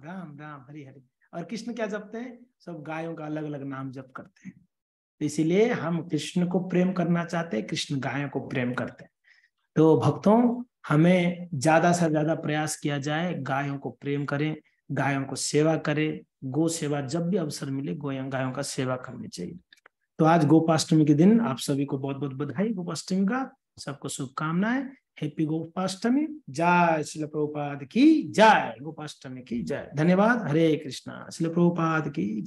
राम राम हरे हरे। और कृष्ण क्या जपते हैं? सब गायों का अलग अलग नाम जप करते हैं। तो इसीलिए हम कृष्ण को प्रेम करना चाहते हैं, कृष्ण गायों को प्रेम करते हैं। तो भक्तों, हमें ज्यादा से ज्यादा प्रयास किया जाए, गायों को प्रेम करें, गायों को सेवा करें। गो सेवा जब भी अवसर मिले, गायों का सेवा करनी चाहिए। तो आज गोपाष्टमी के दिन आप सभी को बहुत बहुत बधाई गोपाष्टमी का, सबको शुभकामनाएं। हैप्पी गोपाष्टमी। जय श्रील प्रभुपाद की जय, गोपाष्टमी की जय। धन्यवाद। हरे कृष्णा। श्रील प्रभुपाद की।